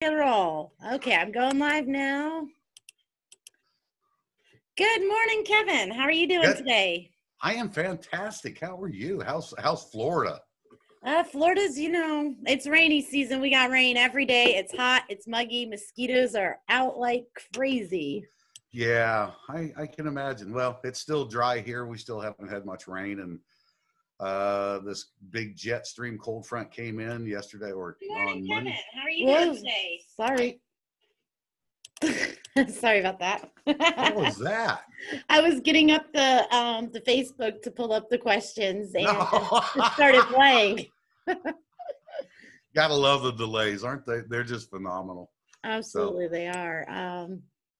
Roll. Okay, I'm going live now. Good morning, Kevin. How are you doing today? I am fantastic. How are you? How's Florida? Florida's, it's rainy season. We got rain every day. It's hot. It's muggy. Mosquitoes are out like crazy. Yeah, I can imagine. Well, it's still dry here. We still haven't had much rain, and this big jet stream cold front came in yesterday or on Monday. Kevin. How are you doing today? Sorry. Sorry about that. What was that? I was getting up the Facebook to pull up the questions and it started playing. Gotta love the delays, aren't they? They're just phenomenal. Absolutely, they are.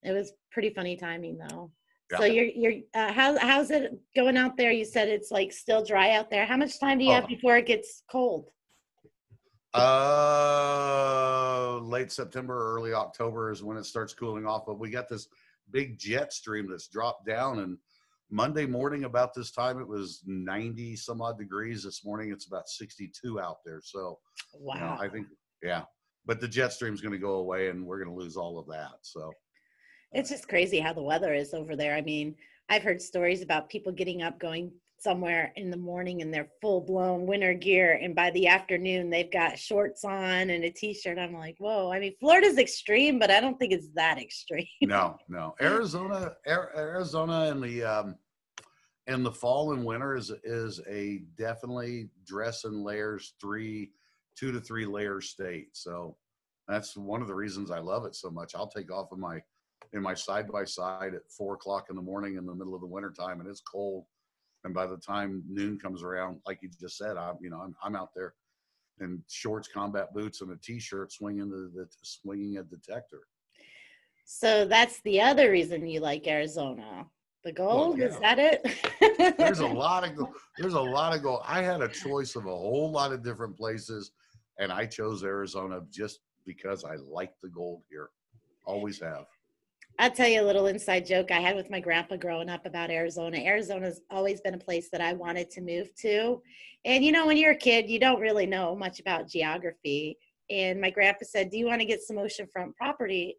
It was pretty funny timing though. Yeah. So you're how's it going out there? You said it's like still dry out there. How much time do you have before it gets cold? Late September, early October is when it starts cooling off. But we got this big jet stream that's dropped down, and Monday morning about this time it was 90 some odd degrees. This morning it's about 62 out there. So wow, I think but the jet stream's going to go away, and we're going to lose all of that. So it's just crazy how the weather is over there. I mean, I've heard stories about people getting up, going somewhere in the morning in their full-blown winter gear, and by the afternoon they've got shorts on and a t-shirt. I'm like, whoa. I mean, Florida's extreme, but I don't think it's that extreme. No. Arizona in the fall and winter is a definitely dress in layers, 2 to 3 layer state. So that's one of the reasons I love it so much. I'll take off in my side-by-side at 4 o'clock in the morning in the middle of the winter time, and it's cold. And by the time noon comes around, like you just said, I'm out there in shorts, combat boots, and a t-shirt swinging a detector. So that's the other reason you like Arizona. The gold, well, yeah. Is that it? There's a lot of gold. I had a choice of a whole lot of different places, and I chose Arizona just because I like the gold here. Always have. I'll tell you a little inside joke I had with my grandpa growing up about Arizona. Arizona's always been a place that I wanted to move to. And, when you're a kid, you don't really know much about geography. And my grandpa said, do you want to get some oceanfront property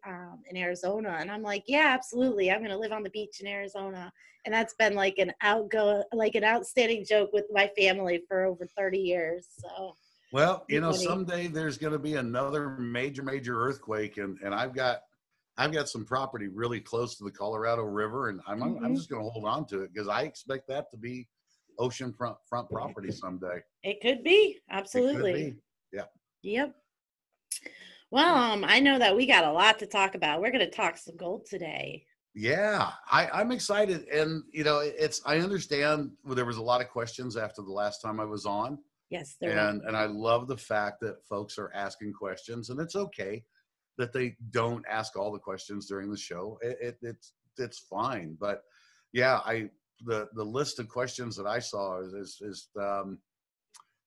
in Arizona? And I'm like, yeah, absolutely. I'm going to live on the beach in Arizona. And that's been like an outstanding joke with my family for over 30 years. So, well, someday there's going to be another major earthquake. And I've got some property really close to the Colorado River, and I'm just going to hold on to it because I expect that to be ocean front property someday. It could be. Absolutely. It could be. Yeah. Yep. Well, I know that we got a lot to talk about. We're going to talk some gold today. Yeah, I'm excited. And, I understand there was a lot of questions after the last time I was on. Yes. And I love the fact that folks are asking questions, and it's okay that they don't ask all the questions during the show. It's fine. But yeah, the list of questions that I saw is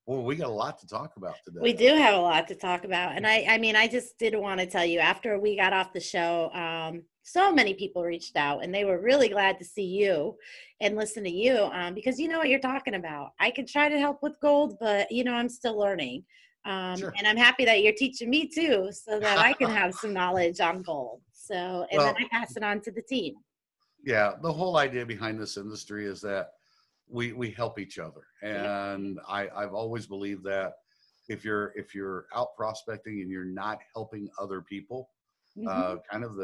well, we got a lot to talk about today. We do have a lot to talk about. And I just did want to tell you, after we got off the show, so many people reached out, and they were really glad to see you and listen to you because you know what you're talking about. I can try to help with gold, but I'm still learning. Sure. And I'm happy that you're teaching me too, so that I can have some knowledge on gold. So, then I pass it on to the team. Yeah. The whole idea behind this industry is that we help each other. And I've always believed that if you're out prospecting and you're not helping other people, kind of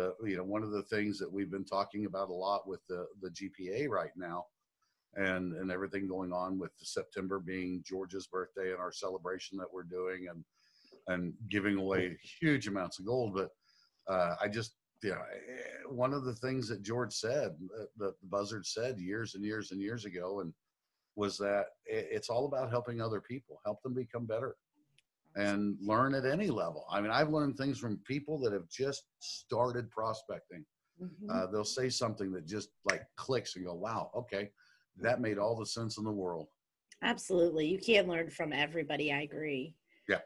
one of the things that we've been talking about a lot with the GPA right now, and everything going on with September being George's birthday and our celebration that we're doing and giving away huge amounts of gold. But one of the things that George said, the Buzzard said years and years and years ago, and was that it's all about helping other people, help them become better and learn at any level. I mean, I've learned things from people that have just started prospecting. They'll say something that just like clicks and go, wow, okay. That made all the sense in the world. Absolutely. You can't learn from everybody. I agree. Yeah.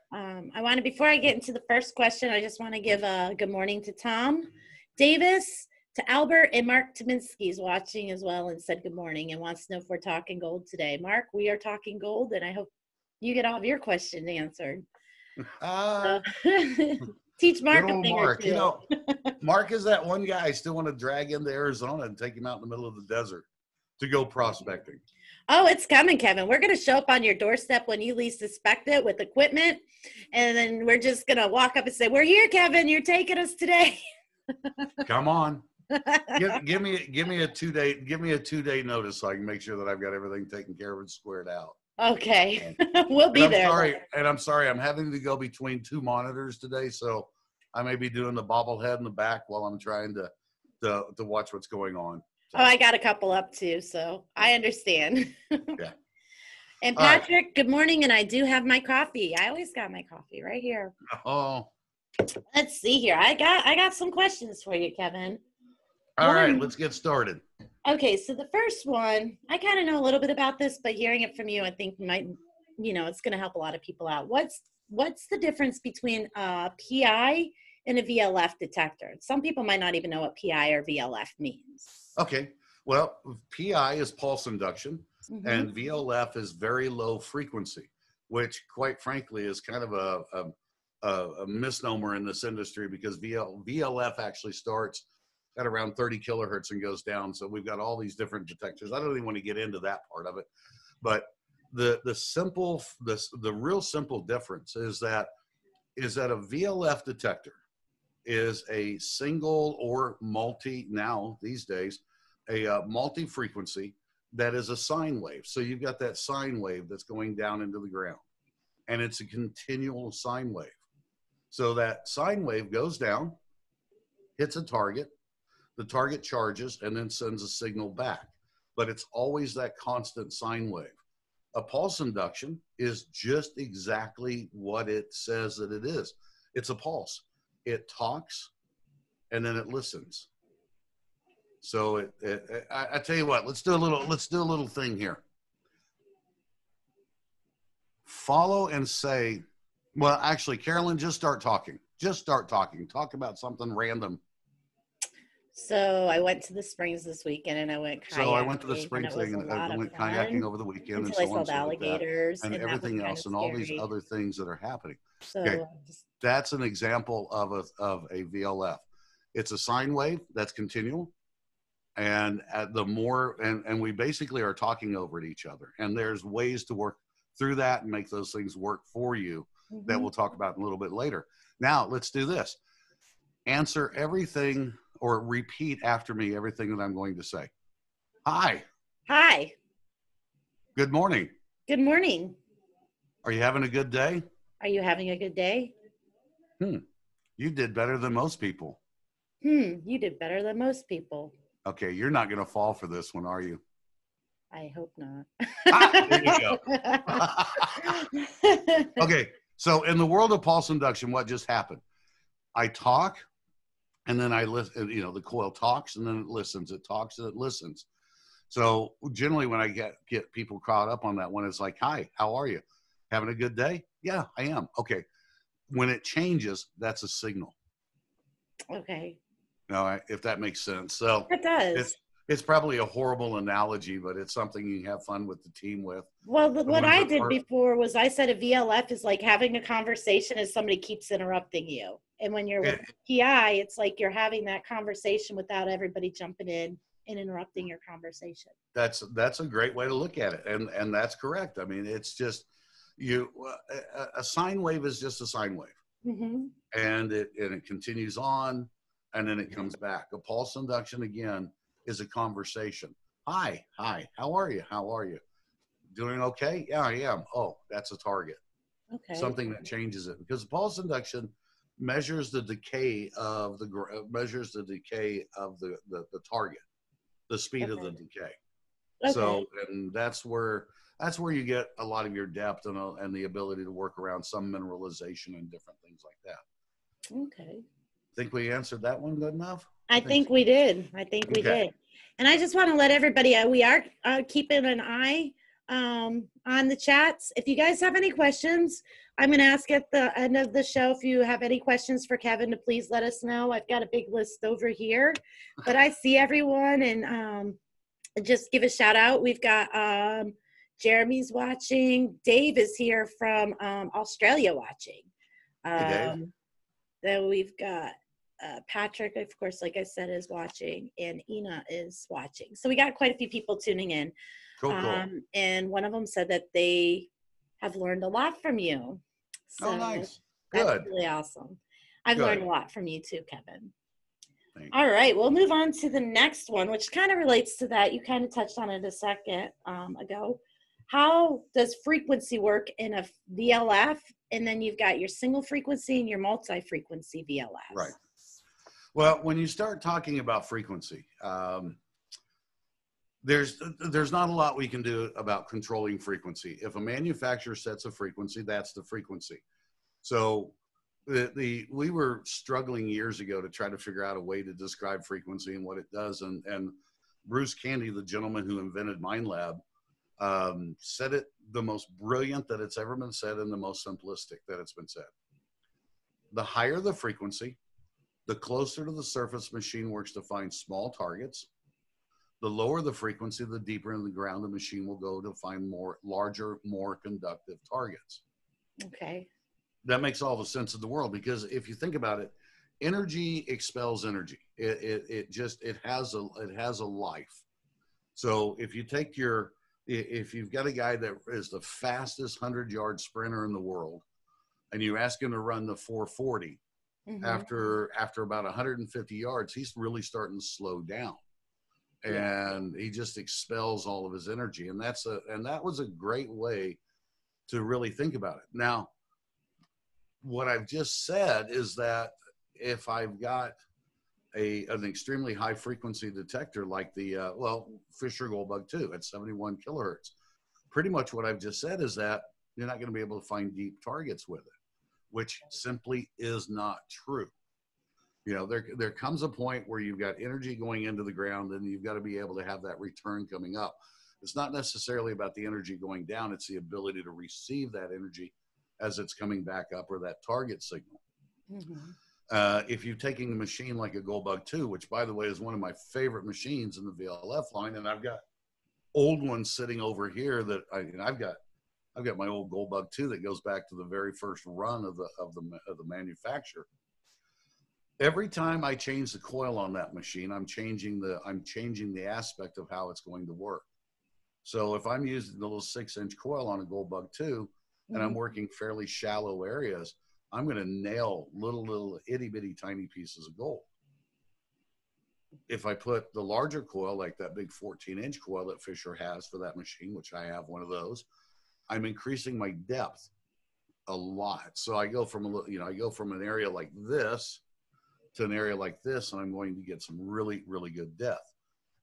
Before I get into the first question, I just want to give a good morning to Tom Davis, to Albert, and Mark Tominski is watching as well and said good morning and wants to know if we're talking gold today. Mark, we are talking gold, and I hope you get all of your questions answered. Teach Good Mark a old thing or Mark. You two. know, Mark is that one guy I still want to drag into Arizona and take him out in the middle of the desert to go prospecting. Oh, it's coming, Kevin. We're going to show up on your doorstep when you least suspect it with equipment. And then we're just going to walk up and say, we're here, Kevin. You're taking us today. Come on. Give me a 2-day notice so I can make sure that I've got everything taken care of and squared out. Okay. We'll be there. I'm sorry. I'm having to go between two monitors today, so I may be doing the bobblehead in the back while I'm trying to watch what's going on. So. Oh, I got a couple up too, so I understand. Yeah. And Patrick, good morning. And I do have my coffee. I always got my coffee right here. Oh. Let's see here. I got some questions for you, Kevin. All right, let's get started. Okay, so the first one, I kind of know a little bit about this, but hearing it from you, I think might, it's going to help a lot of people out. What's the difference between a PI and a VLF detector? Some people might not even know what PI or VLF means. Okay, well, PI is pulse induction, Mm-hmm. and VLF is very low frequency, which, quite frankly, is kind of a misnomer in this industry because VLF actually starts at around 30 kilohertz and goes down. So we've got all these different detectors. I don't even want to get into that part of it, but the real simple difference is that a VLF detector is a single or multi, now these days, a multi-frequency that is a sine wave. So you've got that sine wave that's going down into the ground, and it's a continual sine wave. So that sine wave goes down, hits a target, the target charges, and then sends a signal back. But it's always that constant sine wave. A pulse induction is just exactly what it says that it is. It's a pulse. It talks, and then it listens. So I tell you what, let's do a little thing here. Follow and say, well, actually, Carolyn, just start talking. Talk about something random. So I went to the Springs this weekend, and I went kayaking. So I went to the Springs thing, and I went kayaking over the weekend, and so on, alligators, and everything else, and all these other things that are happening. So okay, that's an example of a VLF. It's a sine wave that's continual, and and we basically are talking over at each other. And there's ways to work through that and make those things work for you that we'll talk about in a little bit later. Now let's do this. Answer everything, or repeat after me everything that I'm going to say. Hi. Hi. Good morning. Good morning. Are you having a good day? Are you having a good day? You did better than most people. You did better than most people. Okay, you're not going to fall for this one, are you? I hope not. There you go. Okay, so in the world of pulse induction, what just happened? I talk, and then I listen. The coil talks, and then it listens. It talks, and it listens. So generally, when I get people caught up on that one, it's like, "Hi, how are you? Having a good day?" "Yeah, I am." Okay. When it changes, that's a signal. Okay. No, if that makes sense. So it does. It's probably a horrible analogy, but it's something you can have fun with the team with. Well, what I did before was I said a VLF is like having a conversation as somebody keeps interrupting you. And when you're with PI, it's like you're having that conversation without everybody jumping in and interrupting your conversation. That's a great way to look at it. And that's correct. I mean, it's just a sine wave is just a sine wave. Mm-hmm. And it continues on, and then it comes back. A pulse induction, again, is a conversation. Hi, how are you? Doing okay? Yeah, I am. Oh, that's a target. Okay. Something that changes it, because pulse induction measures the decay of the target, the speed of the decay. Okay. So, and that's where you get a lot of your depth and the ability to work around some mineralization and different things like that. Okay. Think we answered that one good enough? I think we did. Did. And I just want to let everybody, we are keeping an eye on the chats. If you guys have any questions, I'm going to ask at the end of the show, if you have any questions for Kevin, to please let us know. I've got a big list over here, but I see everyone, and just give a shout out. We've got Jeremy's watching. Dave is here from Australia watching. Hey, Dave. Then we've got Patrick, of course, like I said, is watching, and Ina is watching. So we got quite a few people tuning in. Cool. And one of them said that they have learned a lot from you. So Oh, nice. that's Good. really awesome. I've learned a lot from you too, Kevin. Thanks. All right, we'll move on to the next one, which kind of relates to that. You kind of touched on it a second ago. How does frequency work in a VLF? And then you've got your single frequency and your multi-frequency VLFs. Right. Well, when you start talking about frequency, there's not a lot we can do about controlling frequency. If a manufacturer sets a frequency, that's the frequency. So we were struggling years ago to try to figure out a way to describe frequency and what it does. And Bruce Candy, the gentleman who invented MindLab, said it the most brilliant that it's ever been said and the most simplistic that it's been said. The higher the frequency, the closer to the surface machine works to find small targets. The lower the frequency, the deeper in the ground the machine will go to find larger, more conductive targets. Okay. That makes all the sense in the world, because if you think about it, energy expels energy. It has a life. So if you've got a guy that is the fastest 100-yard sprinter in the world, and you ask him to run the 440, after about 150 yards, he's really starting to slow down, and he just expels all of his energy. And that was a great way to really think about it. Now, what I've just said is that if I've got an extremely high frequency detector like the Fisher Goldbug 2 at 71 kilohertz, pretty much what I've just said is that you're not going to be able to find deep targets with it, which simply is not true. You know, there comes a point where you've got energy going into the ground, and you've got to be able to have that return coming up. It's not necessarily about the energy going down. It's the ability to receive that energy as it's coming back up, or that target signal. If you're taking a machine like a Goldbug 2, which, by the way, is one of my favorite machines in the VLF line, and I've got old ones sitting over here that I've got my old Goldbug 2 that goes back to the very first run of the manufacturer. Every time I change the coil on that machine, I'm changing the aspect of how it's going to work. So if I'm using the little 6-inch coil on a Goldbug 2, and I'm working fairly shallow areas, I'm going to nail little itty bitty tiny pieces of gold. If I put the larger coil, like that big 14-inch coil that Fisher has for that machine, which I have one of those, I'm increasing my depth a lot. So I go from an area like this to an area like this, and I'm going to get some really, really good depth,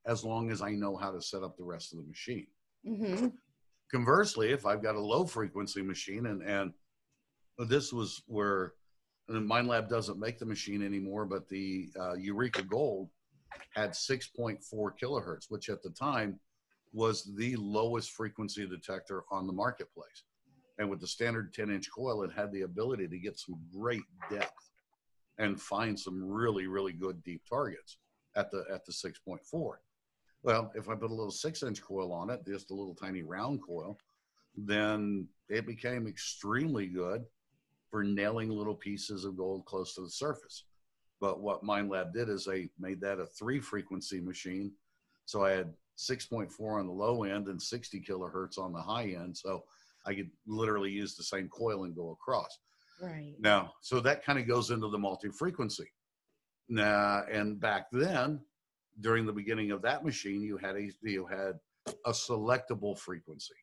as long as I know how to set up the rest of the machine. Conversely, if I've got a low frequency machine, and this was where, and MindLab doesn't make the machine anymore, but the Eureka Gold had 6.4 kilohertz, which at the time was the lowest frequency detector on the marketplace. And with the standard 10-inch coil, it had the ability to get some great depth and find some really, really good deep targets at the 6.4. Well, if I put a little 6-inch coil on it, just a little tiny round coil, then it became extremely good for nailing little pieces of gold close to the surface. But what MindLab did is they made that a 3-frequency machine. So I had 6.4 on the low end and 60 kilohertz on the high end. So I could literally use the same coil and go across. Right. Now, so that kind of goes into the multi-frequency. Now, and back then, during the beginning of that machine, you had a selectable frequency.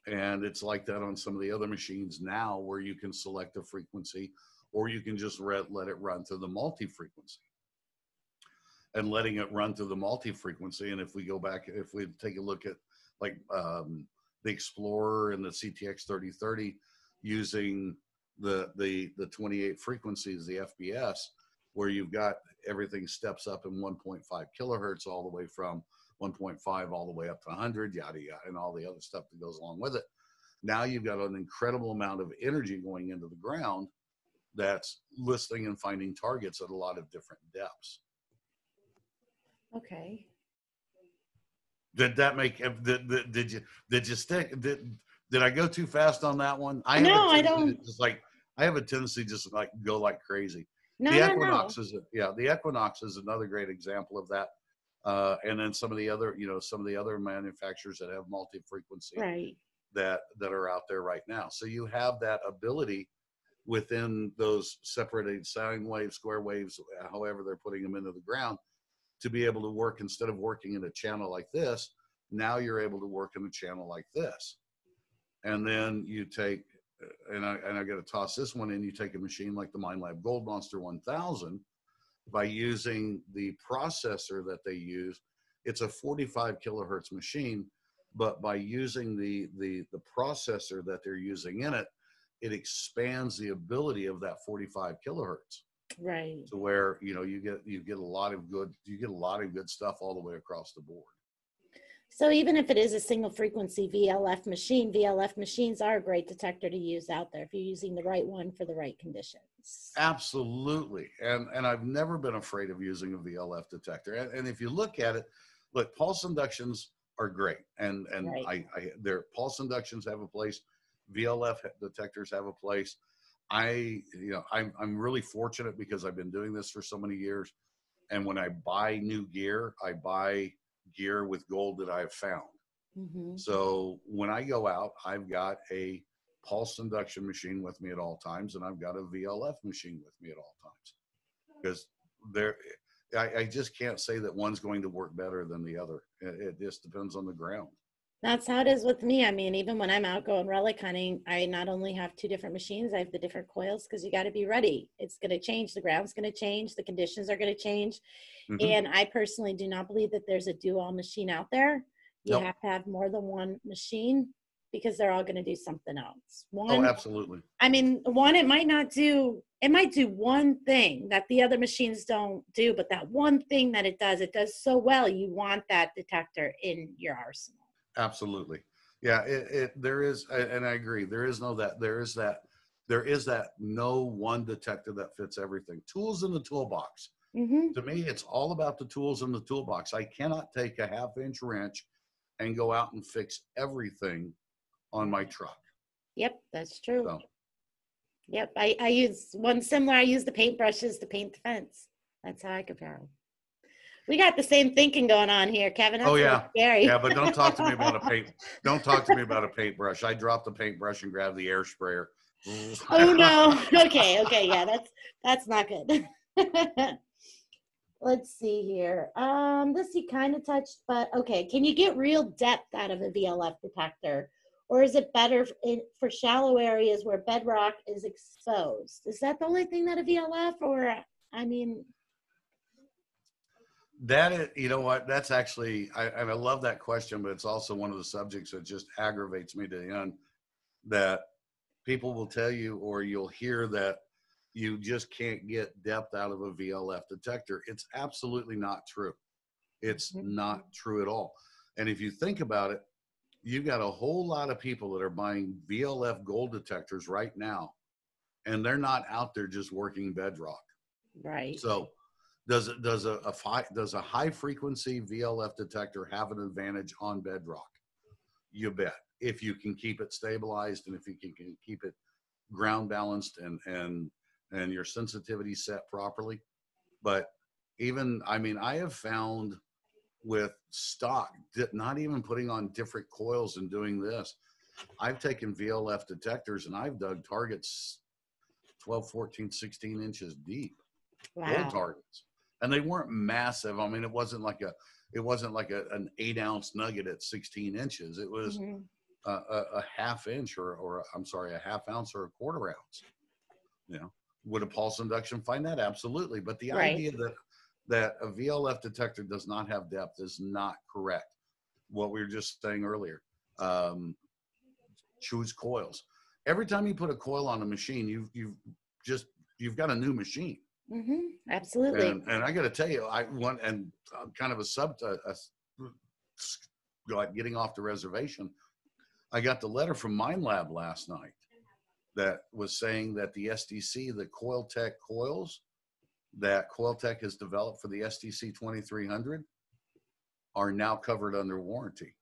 And it's like that on some of the other machines now, where you can select a frequency, or you can just let it run through the multi-frequency. And letting it run through the multi-frequency, and if we take a look at like the Explorer and the CTX 3030 using the 28 frequencies, the FBS, where you've got everything steps up in 1.5 kilohertz all the way from 1.5 all the way up to 100, yada, yada, and all the other stuff that goes along with it. Now you've got an incredible amount of energy going into the ground that's listening and finding targets at a lot of different depths. Okay. Did that make, did you stick, did I go too fast on that one? No, I don't. I have a tendency just like go like crazy. No, The no, no. Equinox is the Equinox is another great example of that. And then some of the other, some of the other manufacturers that have multi-frequency Right. that are out there right now. So you have that ability within those separated sine waves, square waves, however they're putting them into the ground, to be able to work instead of working in a channel like this. Now you're able to work in a channel like this. And then you take, and I got to toss this one in, you take a machine like the MindLab Gold Monster 1000, by using the processor that they use. It's a 45 kilohertz machine, but by using the processor that they're using in it, it expands the ability of that 45 kilohertz. Right. To where, you get a lot of good stuff all the way across the board. So even if it is a single frequency VLF machine, VLF machines are a great detector to use out there if you're using the right one for the right conditions. Absolutely. And I've never been afraid of using a VLF detector. And if you look at it, look, pulse inductions are great. And Right. their pulse inductions have a place. VLF detectors have a place. I'm really fortunate because I've been doing this for so many years. And when I buy new gear, I buy gear with gold that I've found. Mm-hmm. So when I go out, I've got a pulse induction machine with me at all times, and I've got a VLF machine with me at all times, because I just can't say that one's going to work better than the other. It just depends on the ground. That's how it is with me. I mean, even when I'm out going relic hunting, I not only have two different machines, I have the different coils, because you got to be ready. It's going to change. The ground's going to change. The conditions are going to change. Mm-hmm. And I personally do not believe that there's a do-all machine out there. You Nope. have to have more than one machine, because they're all going to do something else. Oh, absolutely. I mean, one, it might do one thing that the other machines don't do, but that one thing that it does so well, you want that detector in your arsenal. Absolutely. Yeah, there is, and I agree. There is that no one detector that fits everything. Tools in the toolbox. Mm-hmm. To me, it's all about the tools in the toolbox. I cannot take a 1/2-inch wrench and go out and fix everything on my truck. Yep, that's true. So. Yep, I use one similar. I use the paintbrushes to paint the fence. That's how I compare them. We got the same thinking going on here, Kevin. That's scary. Yeah, but don't talk to me about a paint. Don't talk to me about a paintbrush. I dropped the paintbrush and grabbed the air sprayer. Oh no. Okay, yeah, that's not good. Let's see here. This you kind of touched, but okay. Can you get real depth out of a VLF detector? Or is it better for shallow areas where bedrock is exposed? Is that the only thing that a VLF, or, I mean? That is, you know what, that's actually, and I love that question, but it's also one of the subjects that just aggravates me to the end, that people will tell you, or you'll hear, that you just can't get depth out of a VLF detector. It's absolutely not true. It's not true at all. And if you think about it, you've got a whole lot of people that are buying VLF gold detectors right now, and they're not out there just working bedrock. Right. So does a high frequency VLF detector have an advantage on bedrock? You bet. If you can keep it stabilized, and if you can keep it ground balanced, and your sensitivity set properly. But even, I mean, I have found with stock, not even putting on different coils and doing this, I've taken VLF detectors and I've dug targets 12, 14, 16 inches deep. Wow. Gold targets. And they weren't massive. I mean, it wasn't like an 8-ounce nugget at 16 inches. It was a 1/2 inch, or I'm sorry, a 1/2 ounce or a 1/4 ounce. Would a pulse induction find that? Absolutely. But the idea that a VLF detector does not have depth is not correct. What we were just saying earlier, choose coils. Every time you put a coil on a machine, you've got a new machine. Absolutely. And I got to tell you, kind of like getting off the reservation, I got the letter from MindLab last night that was saying that the SDC, the CoilTech coils that CoilTech has developed for the SDC 2300 are now covered under warranty.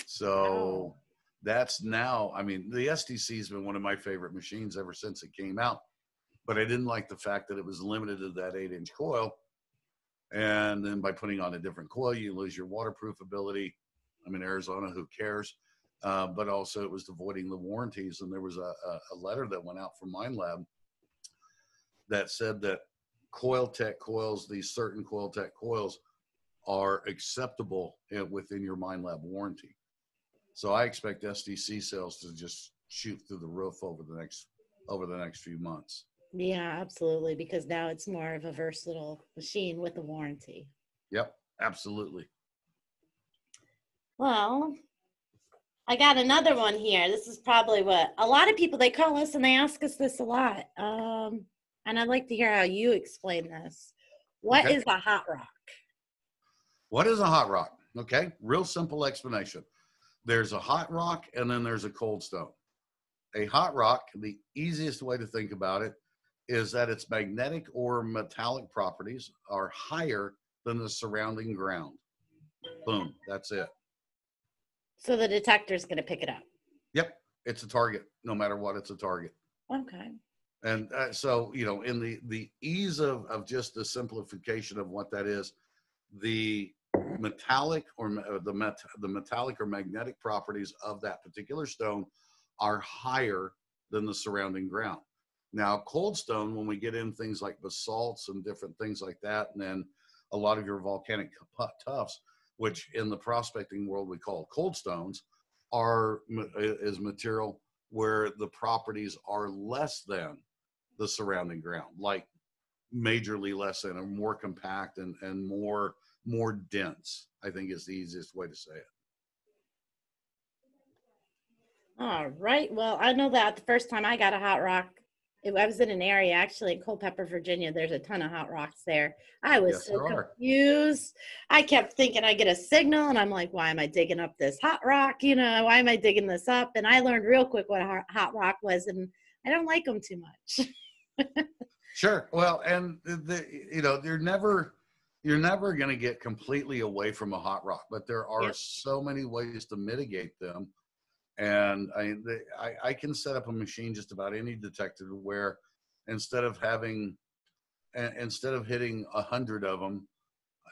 So that's now, I mean, the SDC has been one of my favorite machines ever since it came out. but I didn't like the fact that it was limited to that 8-inch coil. And then by putting on a different coil, you lose your waterproof ability. I'm in Arizona, who cares? But also it was avoiding the warranties. And there was a letter that went out from Mine Lab that said that Coil Tech coils, these certain Coil Tech coils, are acceptable within your Mine Lab warranty. So I expect SDC sales to just shoot through the roof over the next few months. Yeah, absolutely. Because now it's more of a versatile machine with a warranty. Yep, absolutely. Well, I got another one here. This is probably what a lot of people, they call us and they ask us this a lot. And I'd like to hear how you explain this. What is a hot rock? What is a hot rock? Okay, real simple explanation. There's a hot rock and then there's a cold stone. A hot rock, the easiest way to think about it is that its magnetic or metallic properties are higher than the surrounding ground. Boom, that's it. So the detector's going to pick it up. Yep, it's a target. No matter what, it's a target. Okay. And so, you know, in the ease of just the simplification of what that is, the metallic or the metallic or magnetic properties of that particular stone are higher than the surrounding ground. Now, cold stone, when we get in things like basalts and different things like that, and then a lot of your volcanic tuffs, which in the prospecting world we call cold stones, is material where the properties are less than the surrounding ground, like majorly less than, or more compact and more dense, I think is the easiest way to say it. All right. Well, I know that the first time I got a hot rock, I was in an area actually in Culpeper, Virginia. There's a ton of hot rocks there. I was so confused. I kept thinking I get a signal and I'm like, why am I digging up this hot rock? You know, why am I digging this up? And I learned real quick what a hot rock was, and I don't like them too much. Sure. Well, and you know, you're never going to get completely away from a hot rock, but there are so many ways to mitigate them. And I can set up a machine, just about any detector, where instead of hitting 100 of them,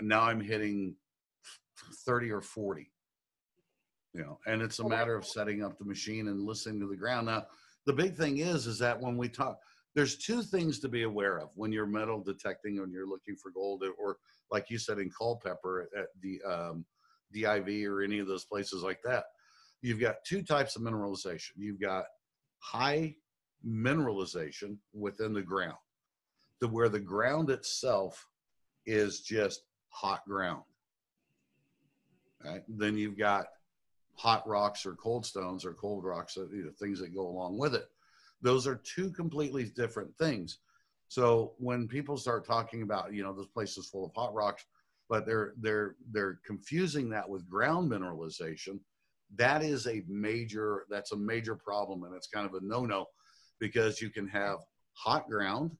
now I'm hitting 30 or 40. You know, and it's a matter of setting up the machine and listening to the ground. Now, the big thing is that when we talk, there's two things to be aware of when you're metal detecting and you're looking for gold, or like you said in Culpeper at the DIV or any of those places like that. You've got two types of mineralization. You've got high mineralization within the ground, where the ground itself is just hot ground. Right? Then you've got hot rocks or cold stones or cold rocks, you know, things that go along with it. Those are two completely different things. So when people start talking about, you know, this place is full of hot rocks, but they're confusing that with ground mineralization, that's a major problem, and it's kind of a no-no, because you can have hot ground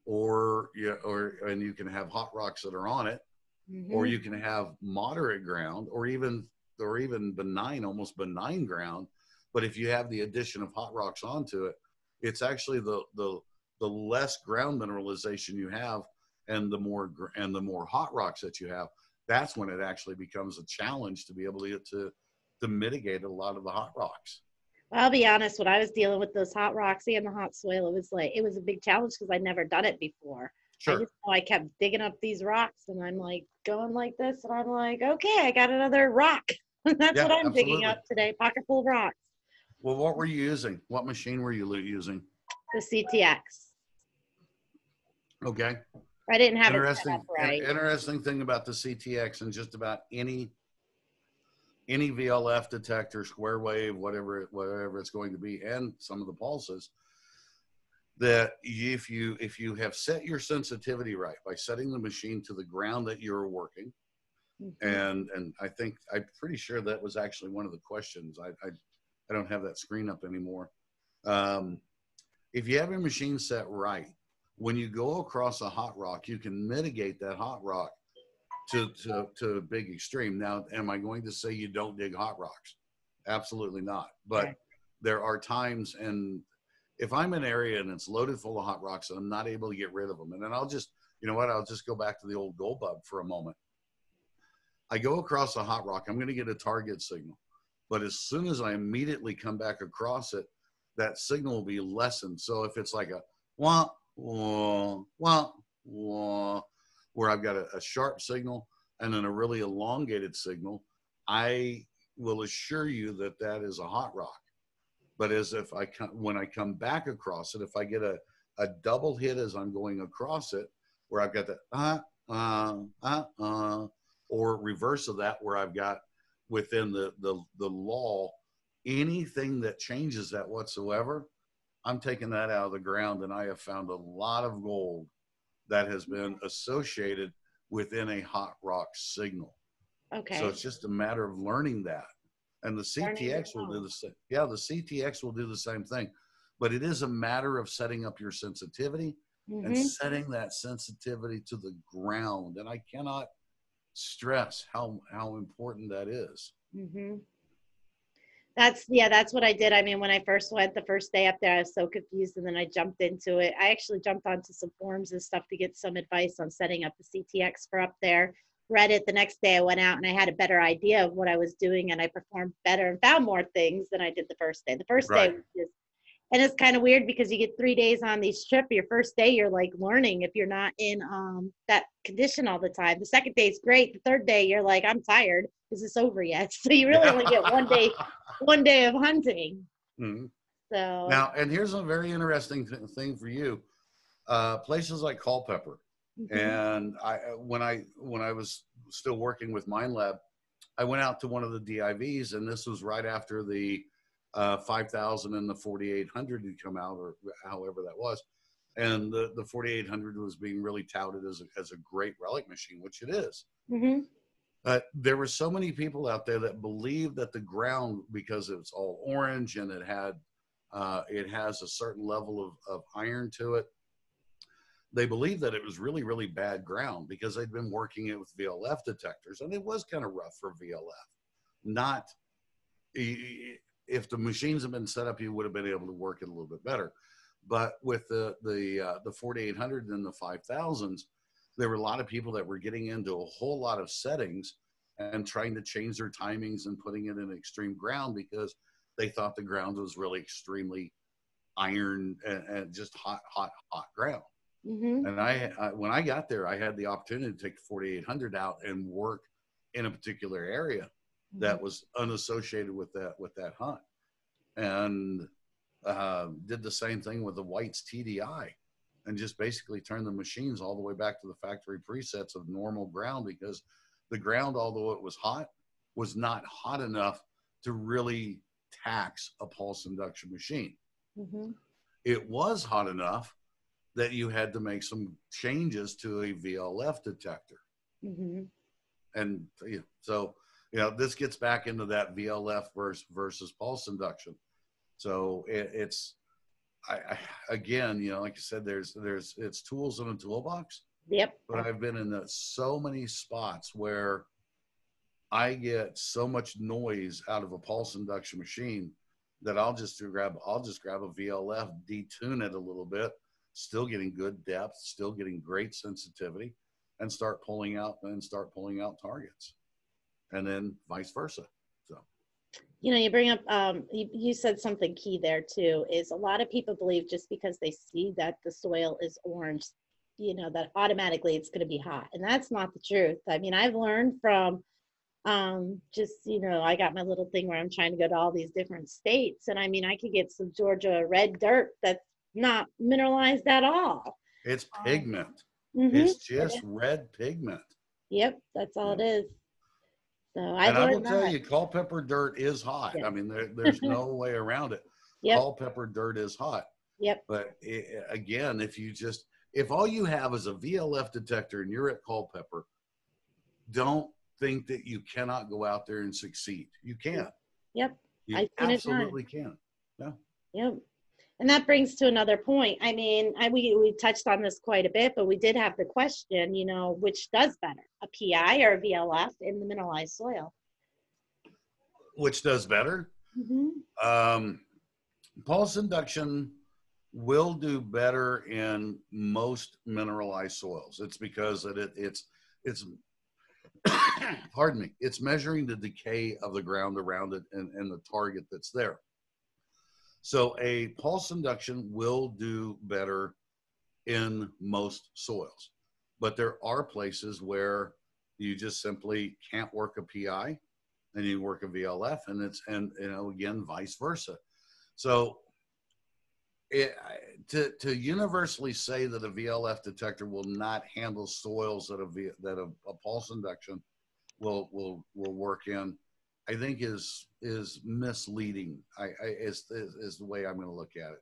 and you can have hot rocks that are on it, or you can have moderate ground or even benign, almost benign ground. But if you have the addition of hot rocks onto it, it's actually the less ground mineralization you have and the more hot rocks that you have, that's when it actually becomes a challenge to be able to mitigate a lot of the hot rocks. I'll be honest, when I was dealing with those hot rocks and the hot soil, it was a big challenge because I'd never done it before. Sure. I just know I kept digging up these rocks and I'm like going like this and I'm like, okay, I got another rock. That's what I'm digging up today, pocket full of rocks. Well, what were you using? What machine were you using? The CTX. Okay. I didn't have it set up right. Interesting thing about the CTX and just about any VLF detector, square wave, whatever it's going to be, and some of the pulses, that if you have set your sensitivity right by setting the machine to the ground that you're working, and I'm pretty sure that was actually one of the questions. I don't have that screen up anymore. If you have your machine set right, when you go across a hot rock, you can mitigate that hot rock to a big extreme. Now, am I going to say you don't dig hot rocks? Absolutely not. But there are times, and if I'm in an area and it's loaded full of hot rocks and I'm not able to get rid of them, and then I'll just, you know what, I'll just go back to the old gold bug for a moment. I go across a hot rock, I'm going to get a target signal. But as soon as I immediately come back across it, that signal will be lessened. So if it's like a wah, wah, wah, wah, where I've got a sharp signal and then a really elongated signal, I will assure you that that is a hot rock. But as if when I come back across it, if I get a double hit as I'm going across it, where I've got the or reverse of that, where I've got within the law, anything that changes that whatsoever, I'm taking that out of the ground, and I have found a lot of gold that has been associated within a hot rock signal. Okay. So it's just a matter of learning that. And the CTX will do the same. Yeah, the CTX will do the same thing. But it is a matter of setting up your sensitivity and setting that sensitivity to the ground. And I cannot stress how important that is. That's what I did. I mean, when I first went the first day up there, I was so confused, and then I jumped into it. I actually jumped onto some forums and stuff to get some advice on setting up the CTX for up there. Read it. The next day I went out and I had a better idea of what I was doing, and I performed better and found more things than I did the first day. The first day was just, and it's kind of weird because you get 3 days on these trips. Your first day, you're like learning if you're not in that condition all the time. The second day is great. The third day, you're like, I'm tired. Is this over yet? So you really only get 1 day of hunting. So now, and here's a very interesting thing for you. Places like Culpeper. And when I was still working with Mine Lab, I went out to one of the DIVs, and this was right after the 5000 and the 4800 had come out, or however that was. And the 4800 was being really touted as a great relic machine, which it is. There were so many people out there that believed that the ground, because it's all orange and it has a certain level of iron to it, they believed that it was really, really bad ground because they'd been working it with Vlf detectors, and it was kind of rough for Vlf. Not, if the machines had been set up, you would have been able to work it a little bit better. But with the 4800 and the 5000s, there were a lot of people that were getting into a whole lot of settings and trying to change their timings and putting it in extreme ground because they thought the ground was really extremely iron and just hot ground. And when I got there, I had the opportunity to take the 4800 out and work in a particular area that was unassociated with that hunt, and did the same thing with the White's TDI, and just basically turned the machines all the way back to the factory presets of normal ground, because the ground, although it was hot, was not hot enough to really tax a pulse induction machine. It was hot enough that you had to make some changes to a Vlf detector. And so, this gets back into that Vlf versus pulse induction. So it's again, like I said, it's tools in a toolbox. But I've been in so many spots where I get so much noise out of a pulse induction machine that I'll just grab a VLF, detune it a little bit, still getting good depth, still getting great sensitivity, and start pulling out targets, and then vice versa. So, you bring up, you said something key there too, is a lot of people believe just because they see that the soil is orange, that automatically it's going to be hot. And that's not the truth. I mean, I've learned from I got my little thing where I'm trying to go to all these different states. And I mean, I could get some Georgia red dirt that's not mineralized at all. It's pigment. It's just red pigment. Yep, that's all it is. So I will tell you, Culpeper dirt is hot. I mean, there's no way around it. Culpeper dirt is hot. But again, if all you have is a VLF detector and you're at Culpeper, don't think that you cannot go out there and succeed. You can. You absolutely can. And that brings to another point. I mean, we touched on this quite a bit, but we did have the question, which does better, a PI or a VLF in the mineralized soil? Which does better? Pulse induction will do better in most mineralized soils. It's because it's pardon me, it's measuring the decay of the ground around it and the target that's there. So a pulse induction will do better in most soils, but there are places where you just simply can't work a PI and you work a VLF, and again, vice versa. So to universally say that a VLF detector will not handle soils that a pulse induction will work in, I think is misleading. Is the way I'm going to look at it,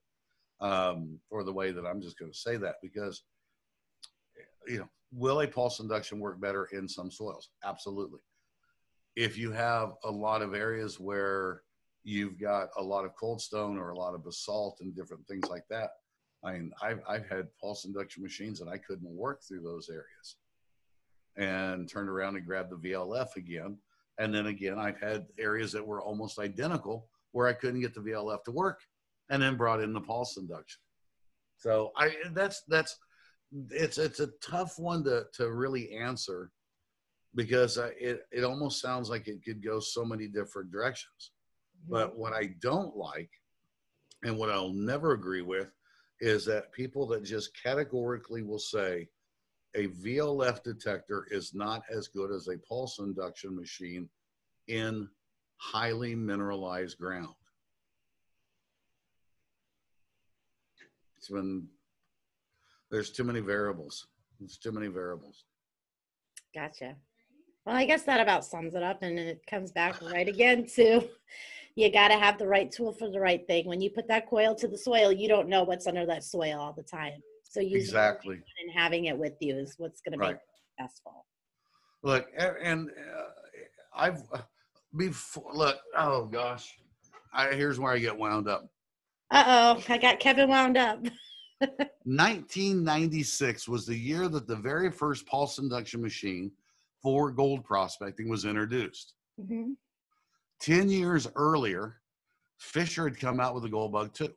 or the way that I'm just going to say that, because will a pulse induction work better in some soils? Absolutely. If you have a lot of areas where you've got a lot of cold stone or a lot of basalt and different things like that, I mean, I've had pulse induction machines that I couldn't work through those areas, and turned around and grabbed the VLF again. And then again, I've had areas that were almost identical where I couldn't get the VLF to work, and then brought in the pulse induction. So it's a tough one to really answer, because it almost sounds like it could go so many different directions. But what I don't like, and what I'll never agree with, is that people that just categorically will say a VLF detector is not as good as a pulse induction machine in highly mineralized ground. There's too many variables. There's too many variables. Gotcha. Well, I guess that about sums it up, and it comes back right again to you got to have the right tool for the right thing. When you put that coil to the soil, you don't know what's under that soil all the time. So using exactly, and having it with you is what's going to make it successful. Look, and I've before look. Oh gosh, here's where I get wound up. Uh-oh, I got Kevin wound up. 1996 was the year that the very first pulse induction machine for gold prospecting was introduced. 10 years earlier, Fisher had come out with the Gold Bug 2.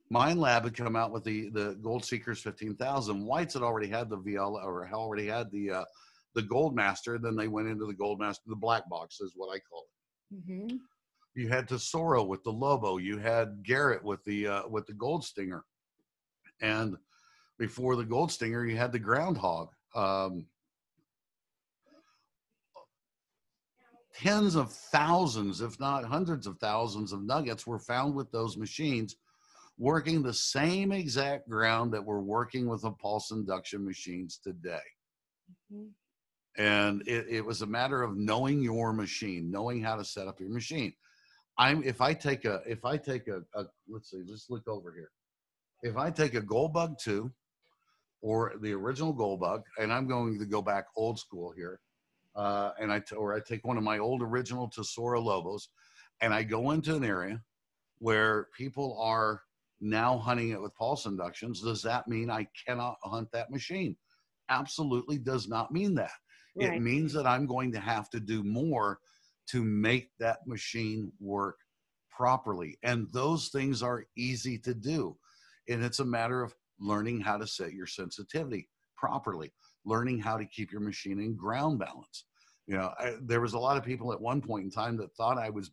Mine Lab had come out with the Gold Seekers 15,000. White's had already had the VL, or already had the Gold Master. Then they went into the Gold Master, the black box is what I call it. You had Tesoro with the Lobo. You had Garrett with the Gold Stinger. And before the Gold Stinger, you had the Groundhog. Tens of thousands, if not hundreds of thousands of nuggets were found with those machines, working the same exact ground that we're working with the pulse induction machines today. And it was a matter of knowing your machine, knowing how to set up your machine. If I take a let's see, let's look over here. If I take a Gold Bug 2 or the original Gold Bug, and I'm going to go back old school here, and I take one of my old original Tesoro Lobos, and I go into an area where people are now hunting it with pulse inductions, does that mean I cannot hunt that machine? Absolutely does not mean that. Right. It means that I'm going to have to do more to make that machine work properly. And those things are easy to do. And it's a matter of learning how to set your sensitivity properly, learning how to keep your machine in ground balance. There was a lot of people at one point in time that thought I was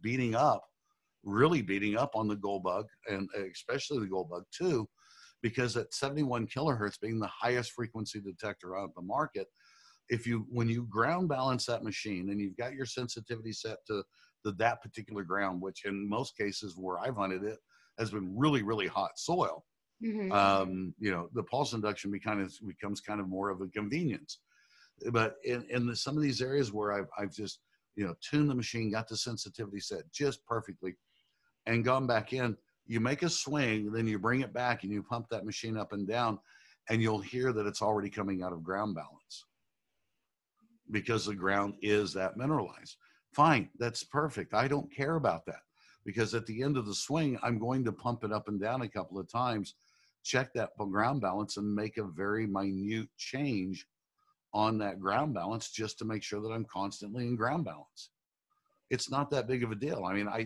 really beating up on the Gold Bug, and especially the Gold Bug 2, because at 71 kilohertz being the highest frequency detector on the market, when you ground balance that machine and you've got your sensitivity set to that particular ground, which in most cases where I've hunted it has been really, really hot soil, the pulse induction becomes kind of more of a convenience. But in some of these areas where I've just tuned the machine, got the sensitivity set just perfectly, and gone back in, you make a swing, then you bring it back and you pump that machine up and down, and you'll hear that it's already coming out of ground balance because the ground is that mineralized. Fine, that's perfect. I don't care about that, because at the end of the swing, I'm going to pump it up and down a couple of times, check that ground balance, and make a very minute change on that ground balance just to make sure that I'm constantly in ground balance. It's not that big of a deal. I mean, I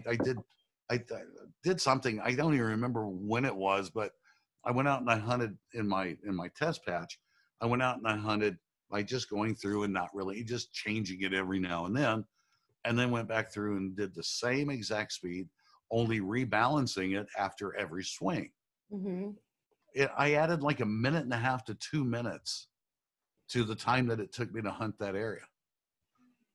did something, I don't even remember when it was, but I went out and I hunted in my test patch. I went out and I hunted by just going through and not really just changing it every now and then went back through and did the same exact speed, only rebalancing it after every swing. Mm-hmm. I added like a minute and a half to 2 minutes to the time that it took me to hunt that area.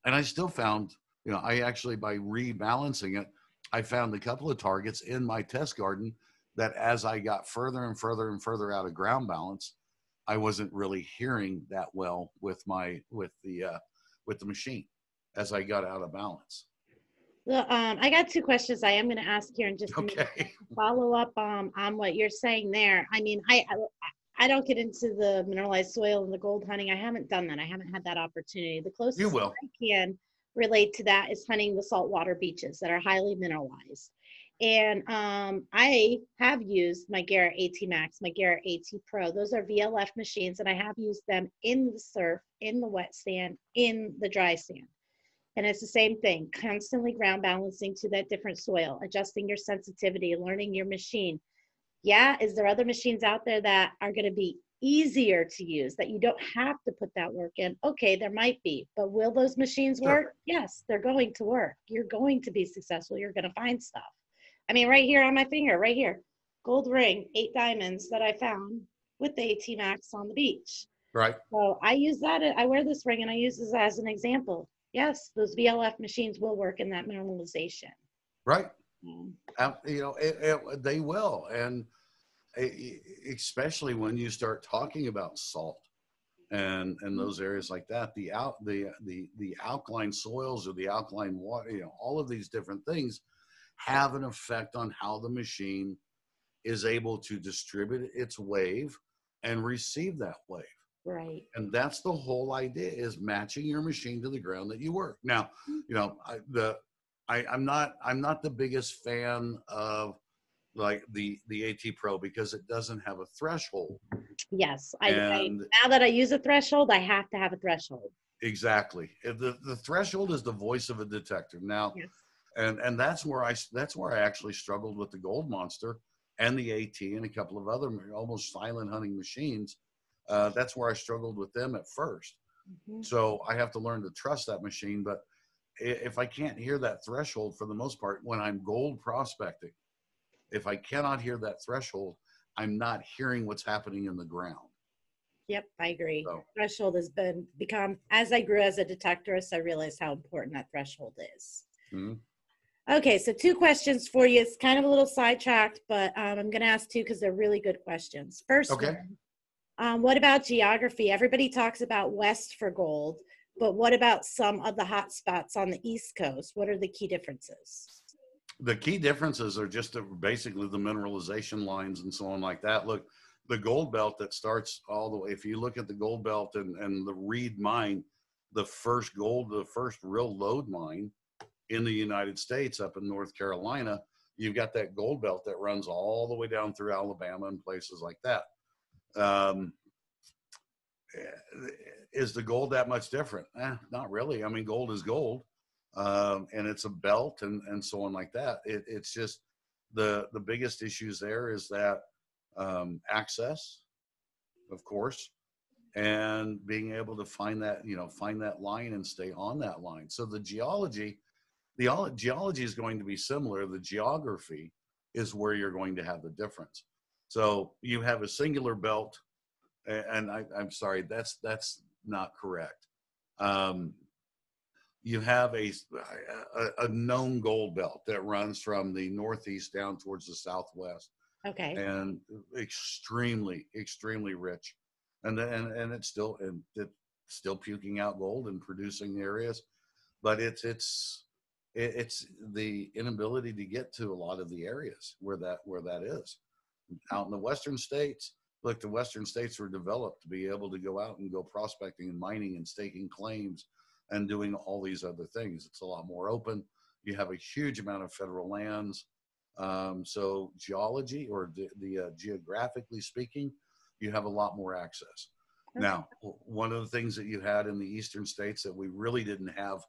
And I still found, I actually, by rebalancing it, I found a couple of targets in my test garden that as I got further and further and further out of ground balance, I wasn't really hearing that well with the machine as I got out of balance. Well, I got two questions I am going to ask here in just a minute. Okay. Follow up on what you're saying there. I mean, I don't get into the mineralized soil and the gold hunting. I haven't done that. I haven't had that opportunity. The You closest will. I can relate to that is hunting the saltwater beaches that are highly mineralized. And I have used my Garrett AT Max, my Garrett AT Pro. Those are VLF machines, and I have used them in the surf, in the wet sand, in the dry sand. And it's the same thing, constantly ground balancing to that different soil, adjusting your sensitivity, learning your machine. Yeah, is there other machines out there that are going to be easier to use, that you don't have to put that work in? Okay, there might be, but will those machines work? Sure. Yes, they're going to work. You're going to be successful. You're going to find stuff. I mean, right here on my finger, right here, gold ring, 8 diamonds that I found with the AT Max on the beach. Right. So I use that. I wear this ring and I use this as an example. Yes, those VLF machines will work in that mineralization. Right. Mm. They will. And especially when you start talking about salt and those areas like that, the alkaline soils or the alkaline water, all of these different things have an effect on how the machine is able to distribute its wave and receive that wave. Right. And that's the whole idea, is matching your machine to the ground that you work. Now, I'm not the biggest fan of like the AT Pro because it doesn't have a threshold. Yes. And now that I use a threshold, I have to have a threshold. exactly. The threshold is the voice of a detector. Now, Yes. and that's where I actually struggled with the Gold Monster and the AT and a couple of other almost silent hunting machines. That's where I struggled with them at first. Mm-hmm. So I have to learn to trust that machine. But if I can't hear that threshold, for the most part, when I'm gold prospecting, if I cannot hear that threshold, I'm not hearing what's happening in the ground. Yep, I agree. So, Threshold has become, as I grew as a detectorist, I realized how important that threshold is. mm-hmm. Okay, so 2 questions for you. It's kind of a little sidetracked, but I'm going to ask 2 because they're really good questions. First Okay. one, what about geography? Everybody talks about west for gold, but what about some of the hot spots on the East Coast? What are the key differences? The key differences are just basically the mineralization lines and so on like that. Look, the gold belt that starts all the way, if you look at the gold belt and the Reed mine, the first real lode mine in the United States up in North Carolina, you've got that gold belt that runs all the way down through Alabama and places like that. Is the gold that much different? Not really. I mean, gold is gold. And it's a belt and so on like that. It's just the biggest issues there is that access, of course, and being able to find that line and stay on that line. So the geology is going to be similar. The geography is where you're going to have the difference. So you have a singular belt, and I'm sorry, that's not correct. You have a known gold belt that runs from the northeast down towards the southwest. Okay. And extremely, extremely rich, and it's still puking out gold and producing areas, but it's the inability to get to a lot of the areas where that is out in the western states. Look, the western states were developed to be able to go out and go prospecting and mining and staking claims and doing all these other things. It's a lot more open. You have a huge amount of federal lands. So geology or the geographically speaking, you have a lot more access. Okay. Now, one of the things that you had in the eastern states that we really didn't have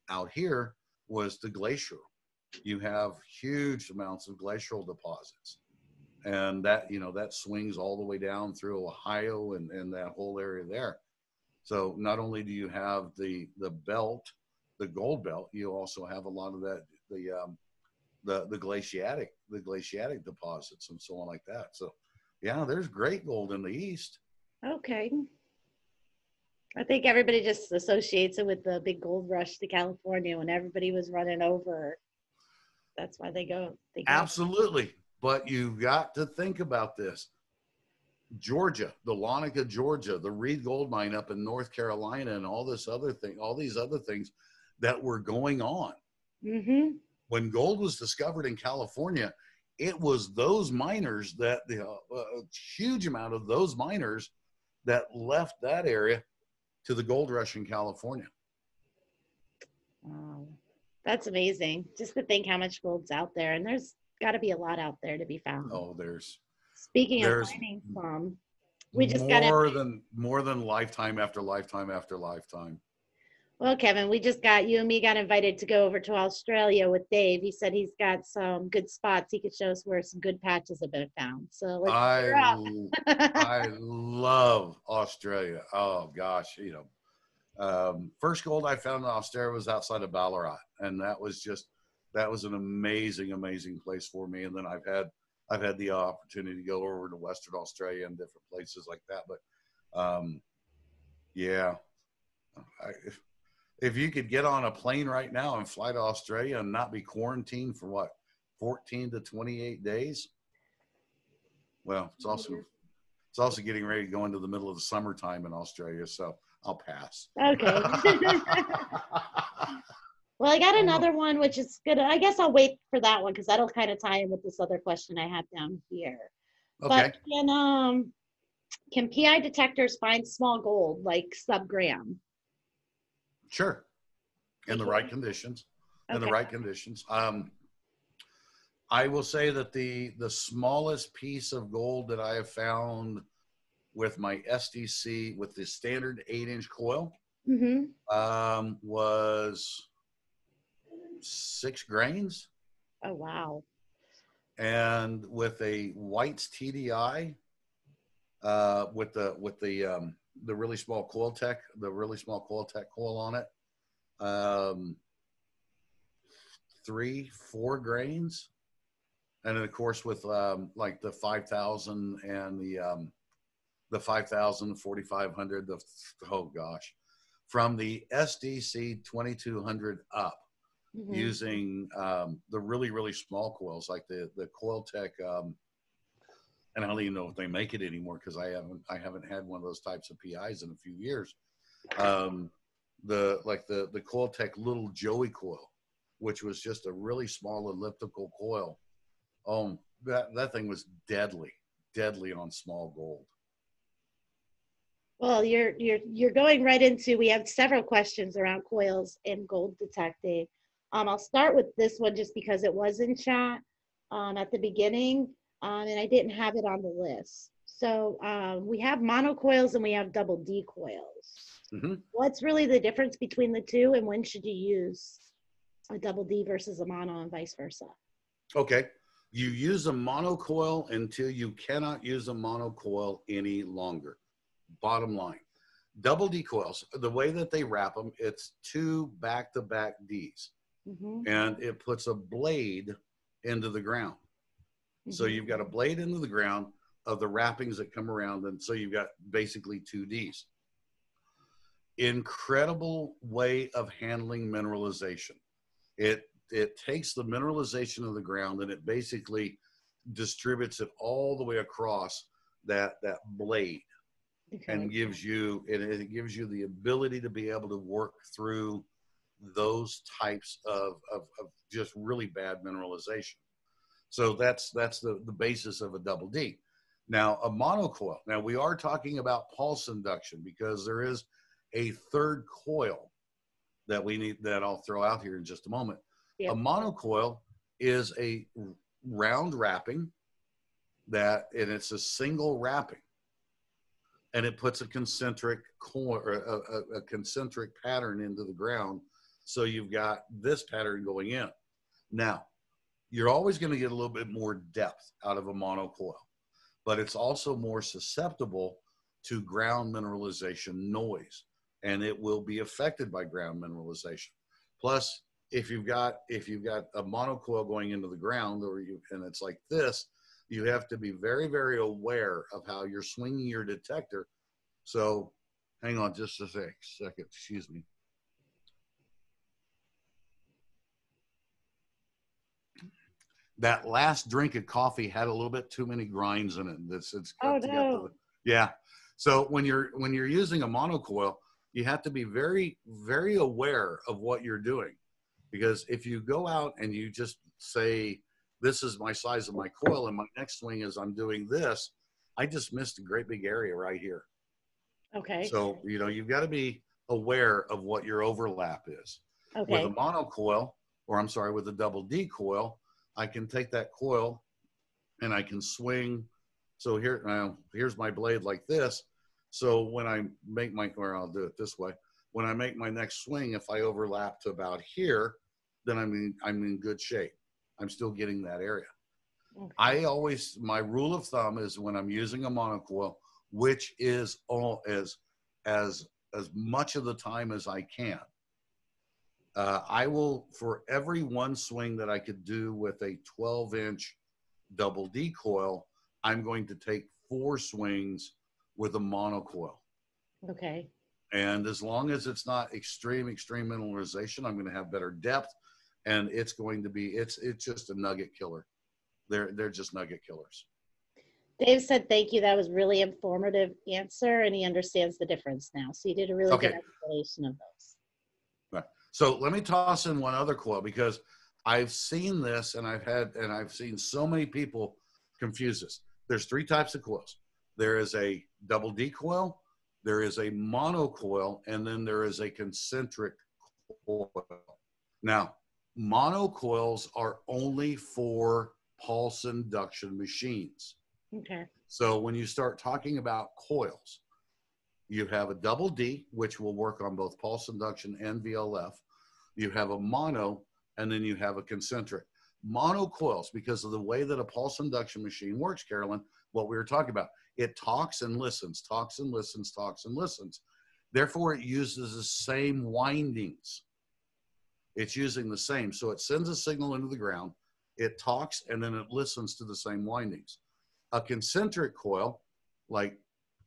out here was the glacier. You have huge amounts of glacial deposits. and that, you know, that swings all the way down through Ohio and that whole area there. So not only do you have the belt, the gold belt, you also have a lot of that, the glaciatic deposits and so on like that. So yeah, there's great gold in the east. Okay. I think everybody just associates it with the big gold rush to California when everybody was running over. That's why they go. Absolutely. But you've got to think about this. Georgia, the Lonica, Georgia, the Reed Gold Mine up in North Carolina, and all these other things that were going on. Mm-hmm. When gold was discovered in California, it was those miners that a huge amount of those miners that left that area to the gold rush in California. Wow. That's amazing. Just to think how much gold's out there, and there's got to be a lot out there to be found. Oh, there's Speaking of finding some, we just got more than lifetime after lifetime after lifetime. Well, Kevin, you and me got invited to go over to Australia with Dave. He said he's got some good spots. He could show us where some good patches have been found. So let's figure out. I love Australia. Oh gosh, you know, first gold I found in Australia was outside of Ballarat, and that was an amazing place for me. And then I've had the opportunity to go over to Western Australia and different places like that. But yeah, if you could get on a plane right now and fly to Australia and not be quarantined for what, 14 to 28 days? Well, it's also getting ready to go into the middle of the summertime in Australia, so I'll pass. Okay. Well, I got another one, which is good. I guess I'll wait for that one because that'll kind of tie in with this other question I have down here. Okay. But can PI detectors find small gold, like sub-gram? Sure. In the right conditions. In the right conditions. I will say that the smallest piece of gold that I have found with my SDC with the standard 8-inch coil was 6 grains. Oh wow. And with a White's TDI, with the really small coil tech, coil on it, 3-4 grains. And then of course with like the 5,000 and the 5,000, 4,500, oh gosh, from the SDC 2200 up, using the really small coils like the Coil Tech, and I don't even know if they make it anymore because I haven't had one of those types of PIs in a few years. The Coil Tech little Joey coil, which was just a really small elliptical coil. That thing was deadly on small gold. Well, you're going right into, we have several questions around coils and gold detecting. I'll start with this one just because it was in chat at the beginning, and I didn't have it on the list. So we have monocoils and we have double D coils. What's really the difference between the two, and when should you use a double D versus a mono and vice versa? Okay. You use a monocoil until you cannot use a monocoil any longer. Bottom line. Double D coils, the way that they wrap them, it's 2 back-to-back Ds. And it puts a blade into the ground. So you've got a blade into the ground of the wrappings that come around, and so you've got basically 2 Ds. Incredible way of handling mineralization. It takes the mineralization of the ground and it basically distributes it all the way across that blade, and gives you the ability to be able to work through those types of just really bad mineralization. So that's the basis of a double D. Now a monocoil. Now we are talking about pulse induction because there is a third coil that we need, that I'll throw out here in just a moment. A monocoil is a round wrapping and it's a single wrapping, and it puts a concentric coil or a concentric pattern into the ground. So you've got this pattern going in. Now, you're always going to get a little bit more depth out of a monocoil, but it's also more susceptible to ground mineralization noise, and it will be affected by ground mineralization. Plus, if you've got a monocoil going into the ground, and it's like this, you have to be very, very aware of how you're swinging your detector. So hang on just a second, excuse me. That last drink of coffee had a little bit too many grinds in it. It's Oh to get to no. yeah. So when you're using a monocoil, you have to be very, very aware of what you're doing, because if you go out and you just say, this is my size of my coil, and my next swing is I'm doing this, I just missed a great big area right here. Okay. So, you've got to be aware of what your overlap is. With a Okay. monocoil, or I'm sorry, with a double D coil, I can take that coil and I can swing. So here's my blade like this. So when I make or I'll do it this way. When I make my next swing, if I overlap to about here, then I'm in good shape. I'm still getting that area. Okay. My rule of thumb is when I'm using a monocoil, which is all as much of the time as I can, I will, for every one swing that I could do with a 12-inch double D coil, I'm going to take 4 swings with a monocoil. Okay. And as long as it's not extreme mineralization, I'm going to have better depth, and it's going to be, it's just a nugget killer. They're just nugget killers. Dave said thank you. That was really informative answer, and he understands the difference now. So you did a really good Okay. explanation of those. Right. So let me toss in one other coil, because I've seen this, and I've seen so many people confuse this. There's 3 types of coils. There is a double D coil, there is a monocoil, and then there is a concentric coil. Now, monocoils are only for pulse induction machines. Okay. So when you start talking about coils, you have a double D, which will work on both pulse induction and VLF. You have a mono, and then you have a concentric. Monocoils, because of the way that a pulse induction machine works, Carolyn, what we were talking about, it talks and listens, talks and listens, talks and listens. Therefore, it uses the same windings. It's using the same. So it sends a signal into the ground, it talks, and then it listens to the same windings. A concentric coil, like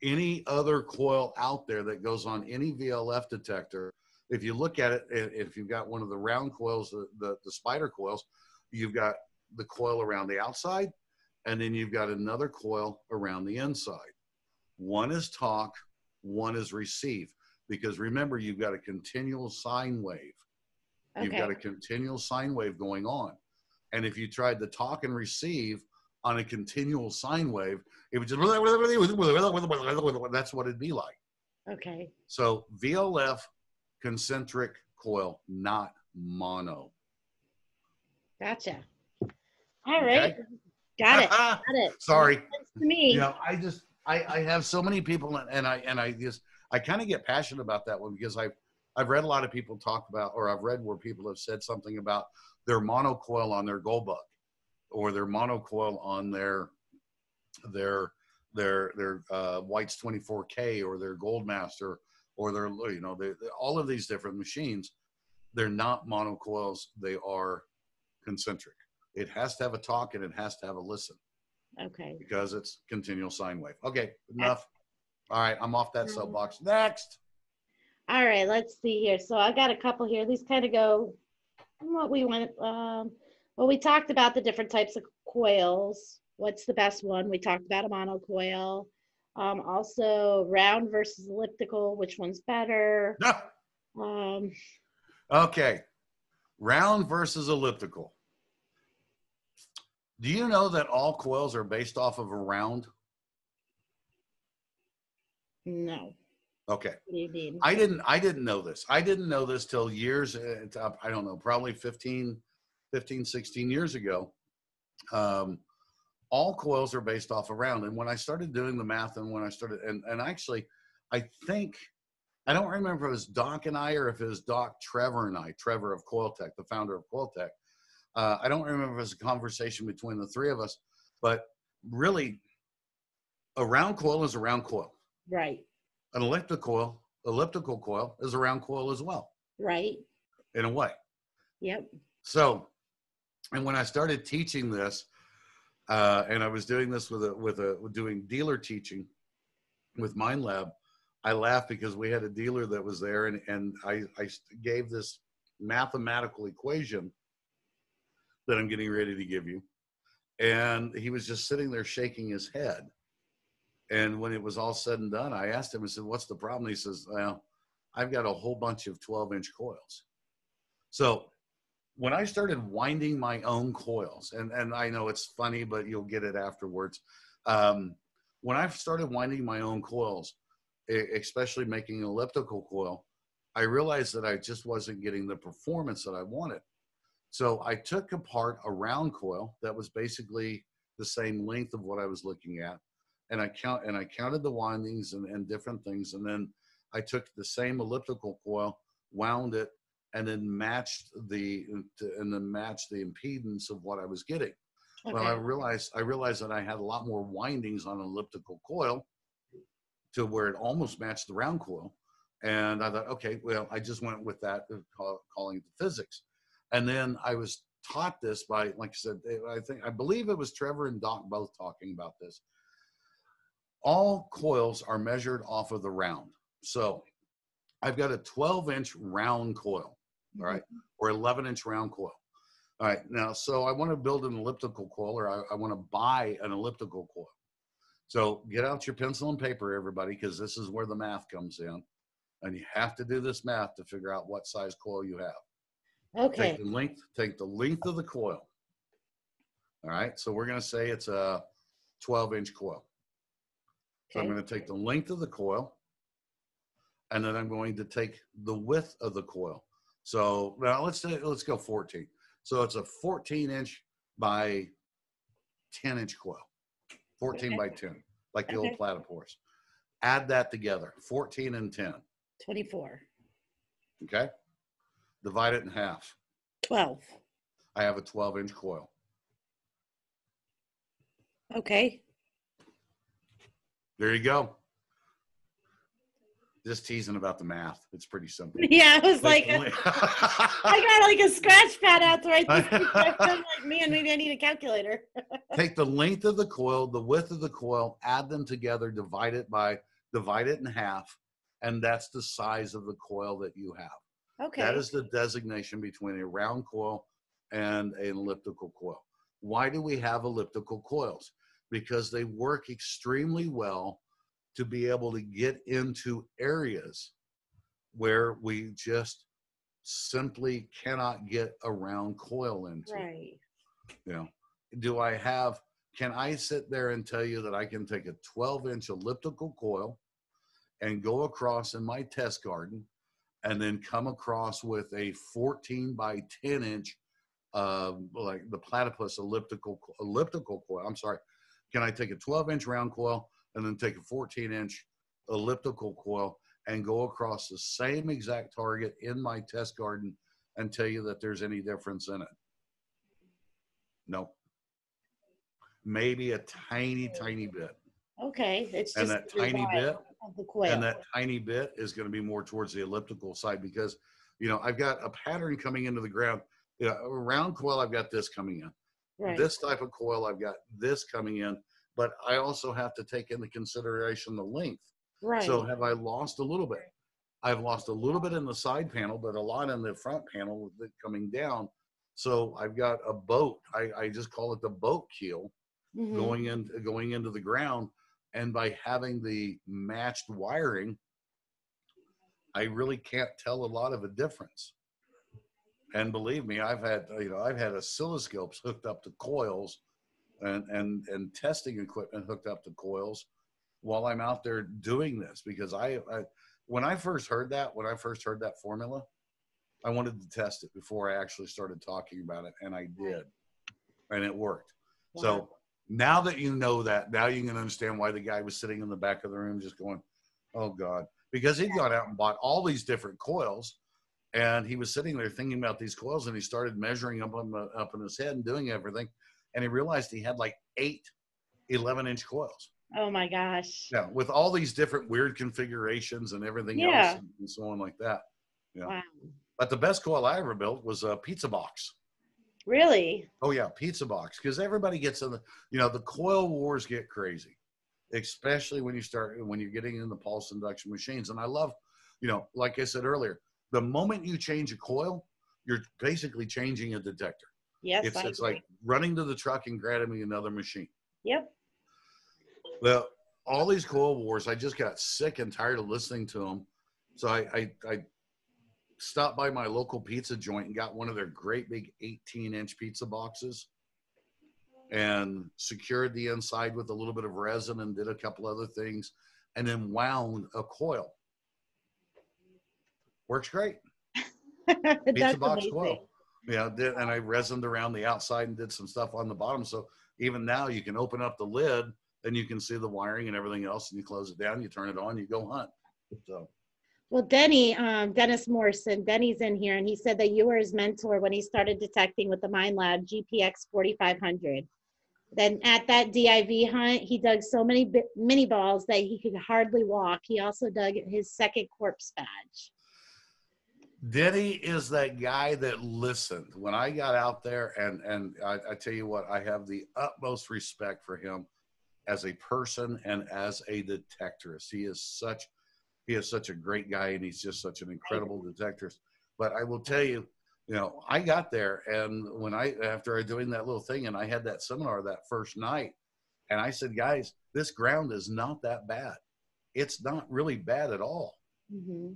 any other coil out there that goes on any VLF detector, if you look at it, if you've got one of the round coils, the spider coils, you've got the coil around the outside, and then you've got another coil around the inside. One is talk, one is receive, because remember, you've got a continual sine wave. Okay. You've got a continual sine wave going on. And if you tried to talk and receive on a continual sine wave, it would just, that's what it'd be like. Okay. So VLF concentric coil, not mono. Gotcha. All right. Okay? Got it. Got it. Sorry. Makes sense to me. I have so many people, and I kind of get passionate about that one, because I've read a lot of people talk about, or I've read where people have said something about their monocoil on their Gold Bug, or their monocoil on their White's 24K, or their Goldmaster, or their, all of these different machines. They're not monocoils, they are concentric. It has to have a talk, and it has to have a listen. Okay. Because it's continual sine wave. Okay, enough. All right, I'm off that soapbox. Next. All right, let's see here. So I got a couple here. These kind of go what we want. Well, we talked about the different types of coils. What's the best one? We talked about a monocoil. Also, round versus elliptical. Which one's better? Okay, round versus elliptical. Do you know that all coils are based off of a round? No. Okay. What do you mean? I didn't know this. I didn't know this till years, I don't know, probably 15, 16 years ago. All coils are based off a round. And when I started doing the math, and when I started, and actually, I think, I don't remember if it was Doc and I, or if it was Doc, Trevor and I, Trevor of Coil Tech, the founder of Coil Tech. I don't remember if it was a conversation between the three of us, but really, a round coil is a round coil. Right. An elliptical coil is a round coil as well. Right. In a way. Yep. So, and when I started teaching this, and I was doing this doing dealer teaching with Mind Lab, I laughed because we had a dealer that was there, and I gave this mathematical equation that I'm getting ready to give you. And he was just sitting there shaking his head. And when it was all said and done, I asked him, I said, what's the problem? He says, well, I've got a whole bunch of 12-inch coils. So when I started winding my own coils, and I know it's funny, but you'll get it afterwards. When I started winding my own coils, especially making an elliptical coil, I realized that I just wasn't getting the performance that I wanted. So I took apart a round coil that was basically the same length of what I was looking at, and I counted the windings and different things, and then I took the same elliptical coil, wound it, and then matched the impedance of what I was getting. Okay. Well, I realized that I had a lot more windings on an elliptical coil to where it almost matched the round coil, and I thought, okay, well, I just went with that, calling it the physics. And then I was taught this by, like I said, I believe it was Trevor and Doc both talking about this. All coils are measured off of the round. So I've got a 12-inch round coil, all right, or 11-inch round coil. All right, now, so I want to build an elliptical coil, or I want to buy an elliptical coil. So get out your pencil and paper, everybody, because this is where the math comes in. And you have to do this math to figure out what size coil you have. Okay. Take the length of the coil. All right, so we're going to say it's a 12-inch coil. So okay. I'm going to take the length of the coil, and then I'm going to take the width of the coil. So now let's go 14. So it's a 14-inch by 10-inch coil, 14 by 10, like the old platypus. Add that together, 14 and 10. 24. Okay. Divide it in half. 12. I have a 12-inch coil. Okay. There you go. Just teasing about the math. It's pretty simple. Yeah, I was like, I got like a scratch pad out to write this. I'm like, man, maybe I need a calculator. Take the length of the coil, the width of the coil, add them together, divide it in half, and that's the size of the coil that you have. Okay. That is the designation between a round coil and an elliptical coil. Why do we have elliptical coils? Because they work extremely well to be able to get into areas where we just simply cannot get a round coil into. Right. You know, can I sit there and tell you that I can take a 12-inch elliptical coil and go across in my test garden and then come across with a 14 by 10-inch, like the platypus elliptical coil? I'm sorry. Can I take a 12-inch round coil and then take a 14-inch elliptical coil and go across the same exact target in my test garden and tell you that there's any difference in it? No. Maybe a tiny bit. Okay. It's just that tiny bit of the coil. And that tiny bit is going to be more towards the elliptical side because, you know, I've got a pattern coming into the ground. You know, a round coil, I've got this coming in. Right. This type of coil, I've got this coming in. But I also have to take into consideration the length. Right. So have I lost a little bit? I've lost a little bit in the side panel, but a lot in the front panel with it coming down. So I've got a boat. I just call it the boat keel going into the ground. And by having the matched wiring, I really can't tell a lot of a difference. And believe me, I've had oscilloscopes hooked up to coils and testing equipment hooked up to coils while I'm out there doing this, because when I first heard that formula, I wanted to test it before I actually started talking about it, and I did, and it worked. Wow. So now that you know that, now you can understand why the guy was sitting in the back of the room just going, oh God, because he'd gone out and bought all these different coils, And he was sitting there thinking about these coils, and he started measuring up in his head and doing everything. And he realized he had like 8 11-inch coils. Oh my gosh. Yeah, with all these different weird configurations and everything else, Yeah. and so on like that. Yeah. Wow. But the best coil I ever built was a pizza box. Really? Oh yeah, pizza box. Because everybody gets in the coil wars get crazy, especially when you're getting in the pulse induction machines. And I love, like I said earlier, the moment you change a coil, you're basically changing a detector. Yes, It's like running to the truck and grabbing another machine. Yep. Well, all these coil wars, I just got sick and tired of listening to them. So I stopped by my local pizza joint and got one of their great big 18-inch pizza boxes and secured the inside with a little bit of resin and did a couple other things, and then wound a coil. Works great. Pizza box amazing. coil. Yeah, and I resined around the outside and did some stuff on the bottom. So even now you can open up the lid and you can see the wiring and everything else, and you close it down, you turn it on, you go hunt. So. Well, Dennis Morrison, Denny's in here, and he said that you were his mentor when he started detecting with the Mind Lab GPX 4500. Then at that DIV hunt, he dug so many mini balls that he could hardly walk. He also dug his second corpse badge. Denny is that guy that listened. When I got out there, and I tell you what, I have the utmost respect for him as a person and as a detectorist. He is such a great guy, and he's just such an incredible detectorist. But I will tell you, I got there, and after I doing that little thing, and I had that seminar that first night, and I said, guys, this ground is not that bad. It's not really bad at all. Mm-hmm.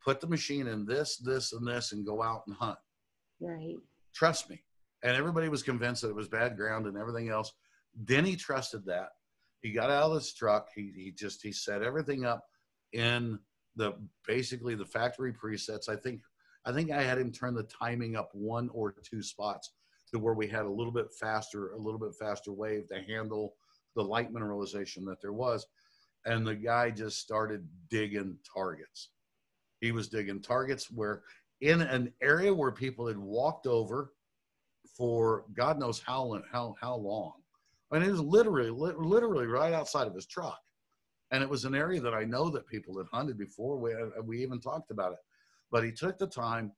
Put the machine in this, and this, and go out and hunt. Right. Trust me. And everybody was convinced that it was bad ground and everything else. Denny trusted that. He got out of his truck. He set everything up in basically the factory presets. I think I had him turn the timing up 1 or 2 spots to where we had a little bit faster wave to handle the light mineralization that there was. And the guy just started digging targets. He was digging targets where in an area where people had walked over for God knows how long. I mean, it was literally right outside of his truck. And it was an area that I know that people had hunted before. We even talked about it. But he took the time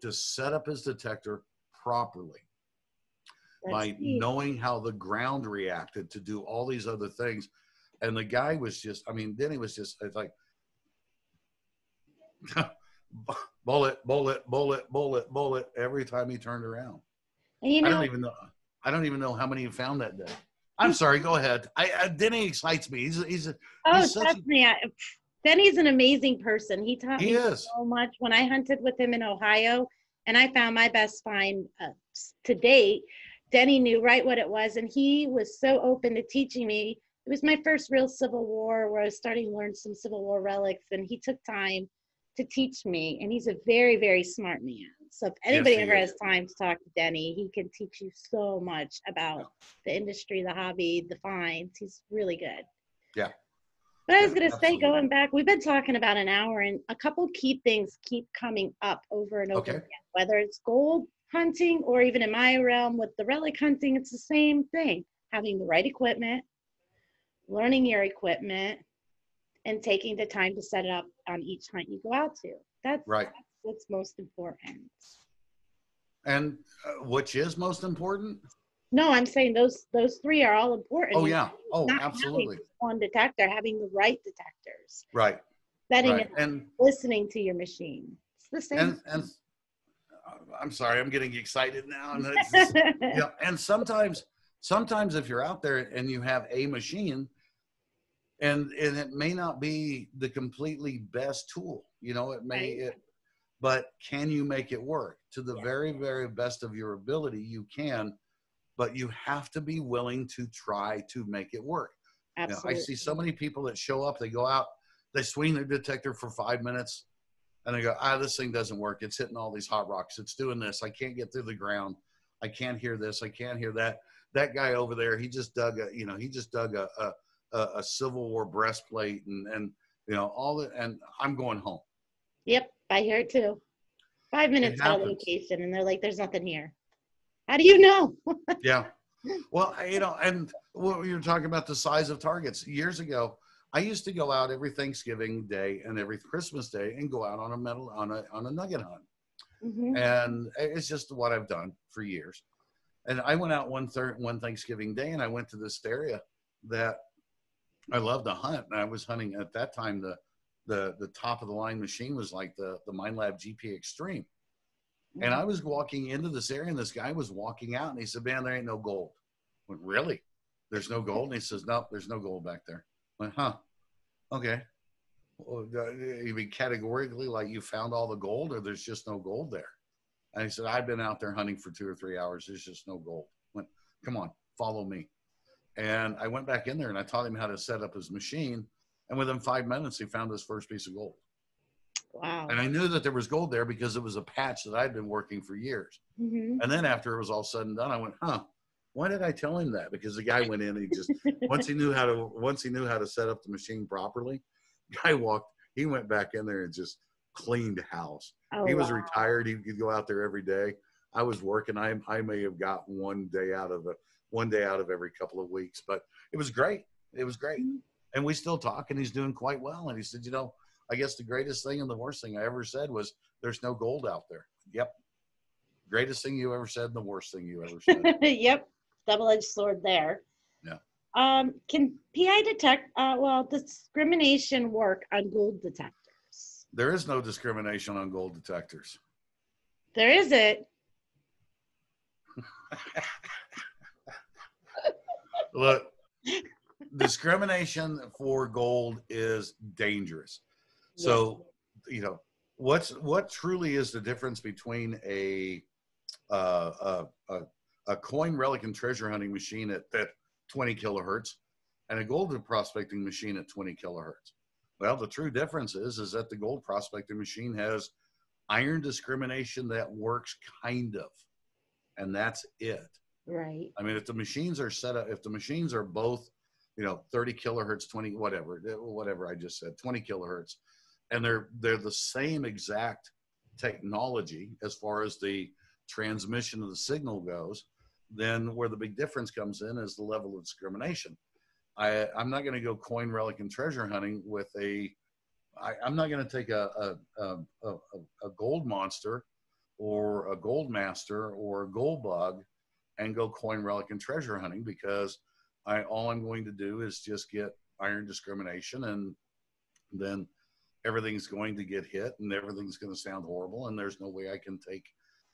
to set up his detector properly by knowing how the ground reacted to do all these other things. And the guy was just, Denny was just, it's like, bullet every time he turned around. And I don't even know how many he found that day. I'm sorry, go ahead. Denny excites me. Trust me, Denny's an amazing person. He taught me so much when I hunted with him in Ohio, and I found my best find to date. Denny knew right what it was, and he was so open to teaching me. It was my first real Civil War where I was starting to learn some Civil War relics, and he took time to teach me, and he's a very, very smart man. So if anybody ever has time to talk to Denny, he can teach you so much about the industry, the hobby, the finds. He's really good. Yeah. But I was going to say, going back, we've been talking about an hour, and a couple key things keep coming up over and over again, whether it's gold hunting or even in my realm with the relic hunting, it's the same thing. Having the right equipment, learning your equipment, and taking the time to set it up on each hunt you go out to. That's what's most important. And which is most important? No, I'm saying those 3 are all important. Oh, yeah. Oh, not absolutely. Having one detector, having the right detectors. Right. Setting it, and listening to your machine. It's the same. And I'm sorry, I'm getting excited now. And it's just, and sometimes if you're out there and you have a machine, and it may not be the completely best tool, but can you make it work to the very, very best of your ability? You can, but you have to be willing to try to make it work. Absolutely. I see so many people that show up, they go out, they swing their detector for 5 minutes, and they go, this thing doesn't work. It's hitting all these hot rocks. It's doing this. I can't get through the ground. I can't hear this. I can't hear that. That guy over there, he just dug a Civil War breastplate and all that, and I'm going home. Yep, I hear it too. 5 minutes It at a happens. location, and they're like, "There's nothing here." How do you know? Yeah. Well, and what you're talking about the size of targets. Years ago, I used to go out every Thanksgiving Day and every Christmas Day and go out on a nugget hunt. Hmm. And it's just what I've done for years. And I went out one Thanksgiving Day, and I went to this area that I love to hunt. And I was hunting at that time. The top of the line machine was like the MineLab GP Extreme. And I was walking into this area, and this guy was walking out, and he said, "Man, there ain't no gold." I went, "Really? There's no gold?" And he says, "Nope, there's no gold back there." I went, "Huh? Okay." Well, you mean categorically, like you found all the gold, or there's just no gold there? And he said, "I've been out there hunting for 2 or 3 hours. There's just no gold." I went, "Come on, follow me." And I went back in there, and I taught him how to set up his machine. And within 5 minutes, he found his first piece of gold. Wow. And I knew that there was gold there because it was a patch that I'd been working for years. Hmm. And then after it was all said and done, I went, "Huh? Why did I tell him that?" Because the guy went in and he just once he knew how to set up the machine properly, guy walked. He went back in there and just cleaned house. Oh He was wow. retired. He could go out there every day. I was working. I may have got one day out of every couple of weeks, but it was great. It was great. And we still talk, and he's doing quite well. And he said, I guess the greatest thing and the worst thing I ever said was, "There's no gold out there." Yep. Greatest thing you ever said and the worst thing you ever said. Yep. Double-edged sword there. Yeah. Can PI discrimination work on gold detectors? There is no discrimination on gold detectors. There is it. Look, discrimination for gold is dangerous. Yeah. So, what truly is the difference between a uh, a, a coin relic and treasure hunting machine at 20 kilohertz and a gold prospecting machine at 20 kilohertz? Well, the true difference is that the gold prospecting machine has iron discrimination that works kind of, and that's it. Right. I mean, if the machines are set up, if the machines are both, 30 kilohertz, 20, whatever I just said, 20 kilohertz, and they're the same exact technology as far as the transmission of the signal goes, then where the big difference comes in is the level of discrimination. I'm not going to go coin relic and treasure hunting with I'm not going to take a gold monster or a gold master or a gold bug and go coin relic and treasure hunting, because all I'm going to do is just get iron discrimination, and then everything's going to get hit and everything's going to sound horrible, and there's no way I can take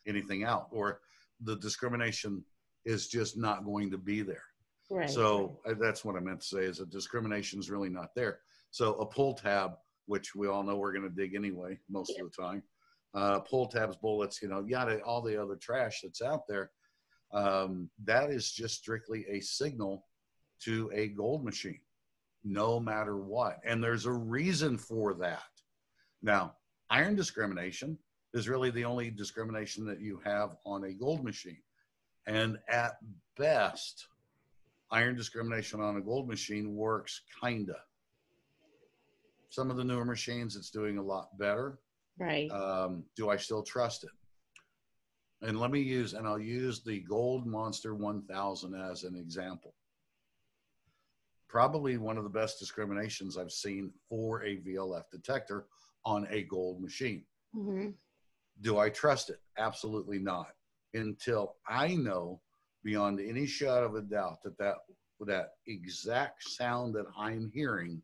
anything out, or the discrimination is just not going to be there. Right. So that's what I meant to say, is that discrimination is really not there. So a pull tab, which we all know we're going to dig anyway most of the time, pull tabs, bullets, all the other trash that's out there, that is just strictly a signal to a gold machine, no matter what. And there's a reason for that. Now, iron discrimination is really the only discrimination that you have on a gold machine. And at best, iron discrimination on a gold machine works kinda. Some of the newer machines, it's doing a lot better. Right. Do I still trust it? And I'll use the Gold Monster 1000 as an example. Probably one of the best discriminations I've seen for a VLF detector on a gold machine. Mm-hmm. Do I trust it? Absolutely not. Until I know beyond any shadow of a doubt that exact sound that I'm hearing,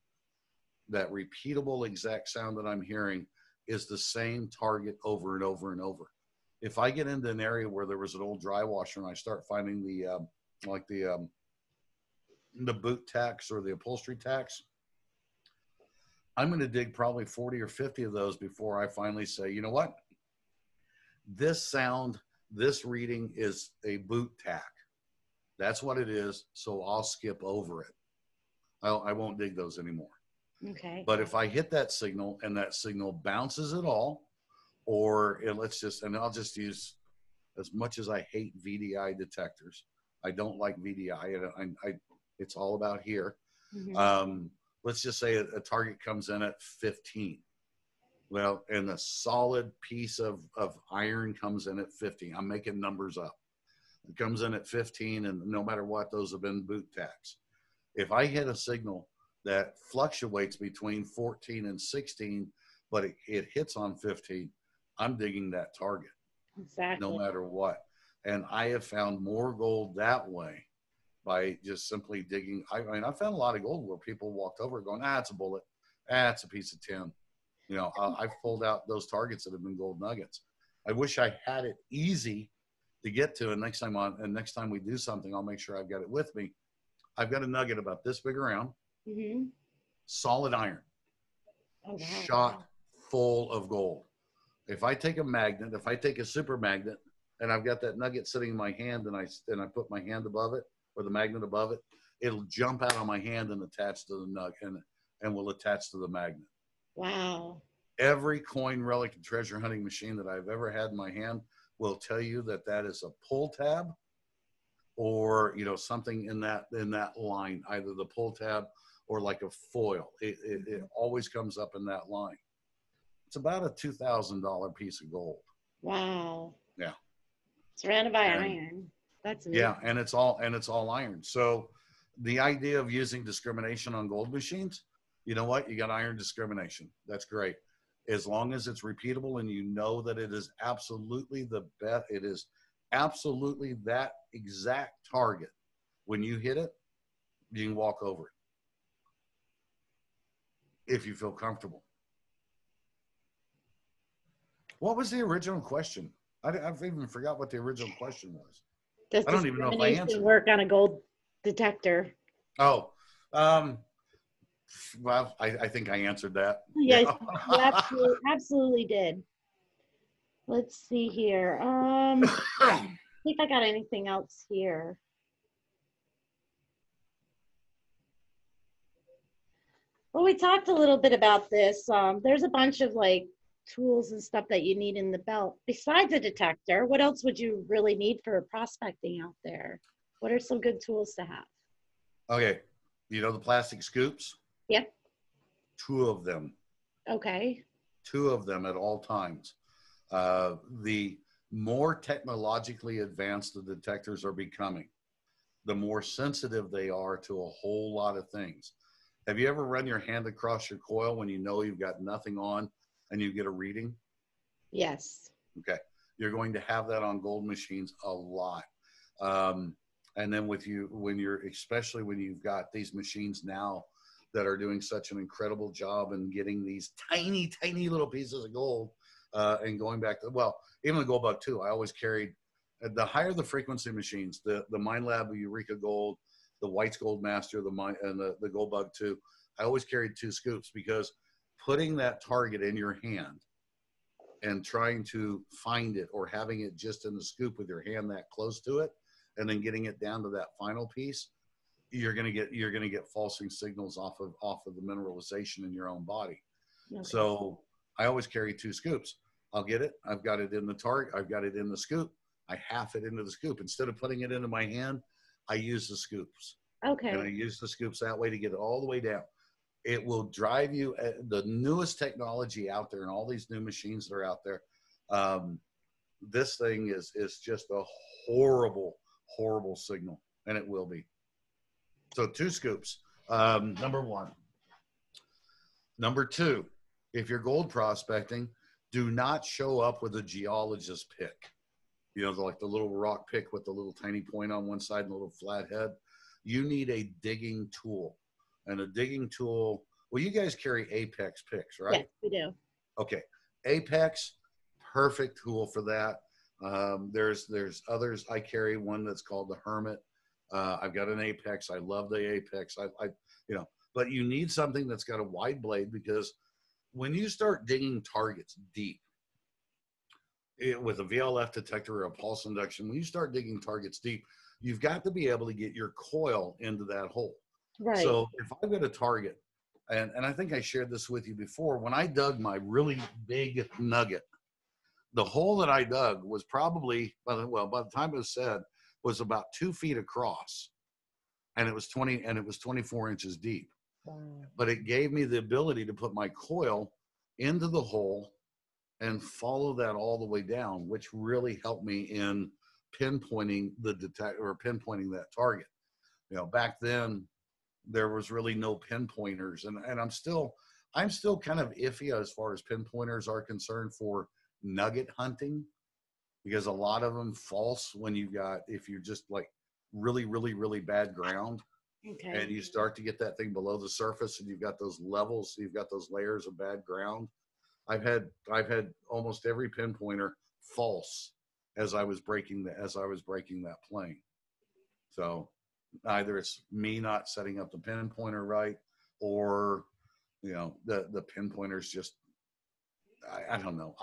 that repeatable exact sound that I'm hearing, is the same target over and over and over. If I get into an area where there was an old dry washer and I start finding the boot tacks or the upholstery tacks, I'm going to dig probably 40 or 50 of those before I finally say, you know what? This sound, this reading is a boot tack. That's what it is. So I'll skip over it. I won't dig those anymore. Okay. But if I hit that signal and that signal bounces at all, I'll just use, as much as I hate VDI detectors, I don't like VDI. It's all about here. Mm-hmm. Let's just say a target comes in at 15. Well, and the solid piece of iron comes in at 50. I'm making numbers up. It comes in at 15, and no matter what, those have been boot tacks. If I hit a signal that fluctuates between 14 and 16, but it hits on 15, I'm digging that target no Exactly. matter what. And I have found more gold that way by just simply digging. I mean, I found a lot of gold where people walked over going, it's a bullet. It's a piece of tin. You know, I've pulled out those targets that have been gold nuggets. I wish I had it easy to get to. And next time we do something, I'll make sure I've got it with me. I've got a nugget about this big around, solid iron, Oh, wow. shot full of gold. If I take a magnet, if I take a super magnet, and I've got that nugget sitting in my hand, and I put my hand above it or the magnet above it, it'll jump out on my hand and attach to the nugget, and will attach to the magnet. Wow. Every coin, relic, and treasure hunting machine that I've ever had in my hand will tell you that that is a pull tab, or something in that line, either the pull tab or like a foil. It always comes up in that line. It's about a $2,000 piece of gold. Wow. Yeah. Surrounded by iron. That's amazing. Yeah, and it's all iron. So the idea of using discrimination on gold machines, you know what? You got iron discrimination. That's great. As long as it's repeatable and you know that it is absolutely the best, it is absolutely that exact target. When you hit it, you can walk over it if you feel comfortable. What was the original question? I've even forgot what the original question was. Does I don't even know if I answered. discrimination work on a gold detector? Oh, well, I think I answered that. Yes, you absolutely did. Let's see here. See if I got anything else here. Well, we talked a little bit about this. There's a bunch of like tools and stuff that you need in the belt. Besides a detector, what else would you really need for prospecting out there? What are some good tools to have? Okay. You know the plastic scoops? Yep. 2 of them. Okay. 2 of them at all times. The more technologically advanced the detectors are becoming, the more sensitive they are to a whole lot of things. Have you ever run your hand across your coil when you know you've got nothing on and you get a reading? Yes. Okay. You're going to have that on gold machines a lot. And then especially when you've got these machines now that are doing such an incredible job in getting these tiny, tiny little pieces of gold, and going back to, even the Gold Bug too. I always carried, the higher the frequency machines, the Mine Lab Eureka Gold, the White's Gold Master, and the Gold Bug 2. I always carried 2 scoops, because putting that target in your hand and trying to find it, or having it just in the scoop with your hand that close to it, and then getting it down to that final piece, you're gonna get falsing signals off of the mineralization in your own body. Okay. So I always carry 2 scoops. I'll get it. I've got it in the target. I've got it in the scoop. I half it into the scoop. Instead of putting it into my hand, I use the scoops. Okay. And I use the scoops that way to get it all the way down. It will drive you, the newest technology out there and all these new machines that are out there. This thing is just a horrible, horrible signal, and it will be. So 2 scoops, number 1. Number 2, if you're gold prospecting, do not show up with a geologist pick. Like the little rock pick with the little tiny point on one side and a little flat head. You need a digging tool. And a digging tool, well, you guys carry Apex picks, right? Yes, we do. Okay. Apex, perfect tool for that. There's others. I carry one that's called the Hermit. I've got an Apex. I love the Apex. But you need something that's got a wide blade, because when you start digging targets deep with a Vlf detector or a pulse induction, when you start digging targets deep, you've got to be able to get your coil into that hole. Right. So if I've got a target, and I think I shared this with you before, when I dug my really big nugget, the hole that I dug was probably, by the time it was said, was about 2 feet across, and it was 24 inches deep. Wow. But it gave me the ability to put my coil into the hole and follow that all the way down, which really helped me in pinpointing the detector or pinpointing that target. You know, back then there was really no pinpointers, and I'm still kind of iffy as far as pinpointers are concerned for nugget hunting, because a lot of them false when if you're just like really, really, really bad ground. Okay. And you start to get that thing below the surface and you've got those levels, you've got those layers of bad ground. I've had almost every pinpointer false as I was breaking that plane. So either it's me not setting up the pinpointer right, or you know, the pinpointers just I don't know.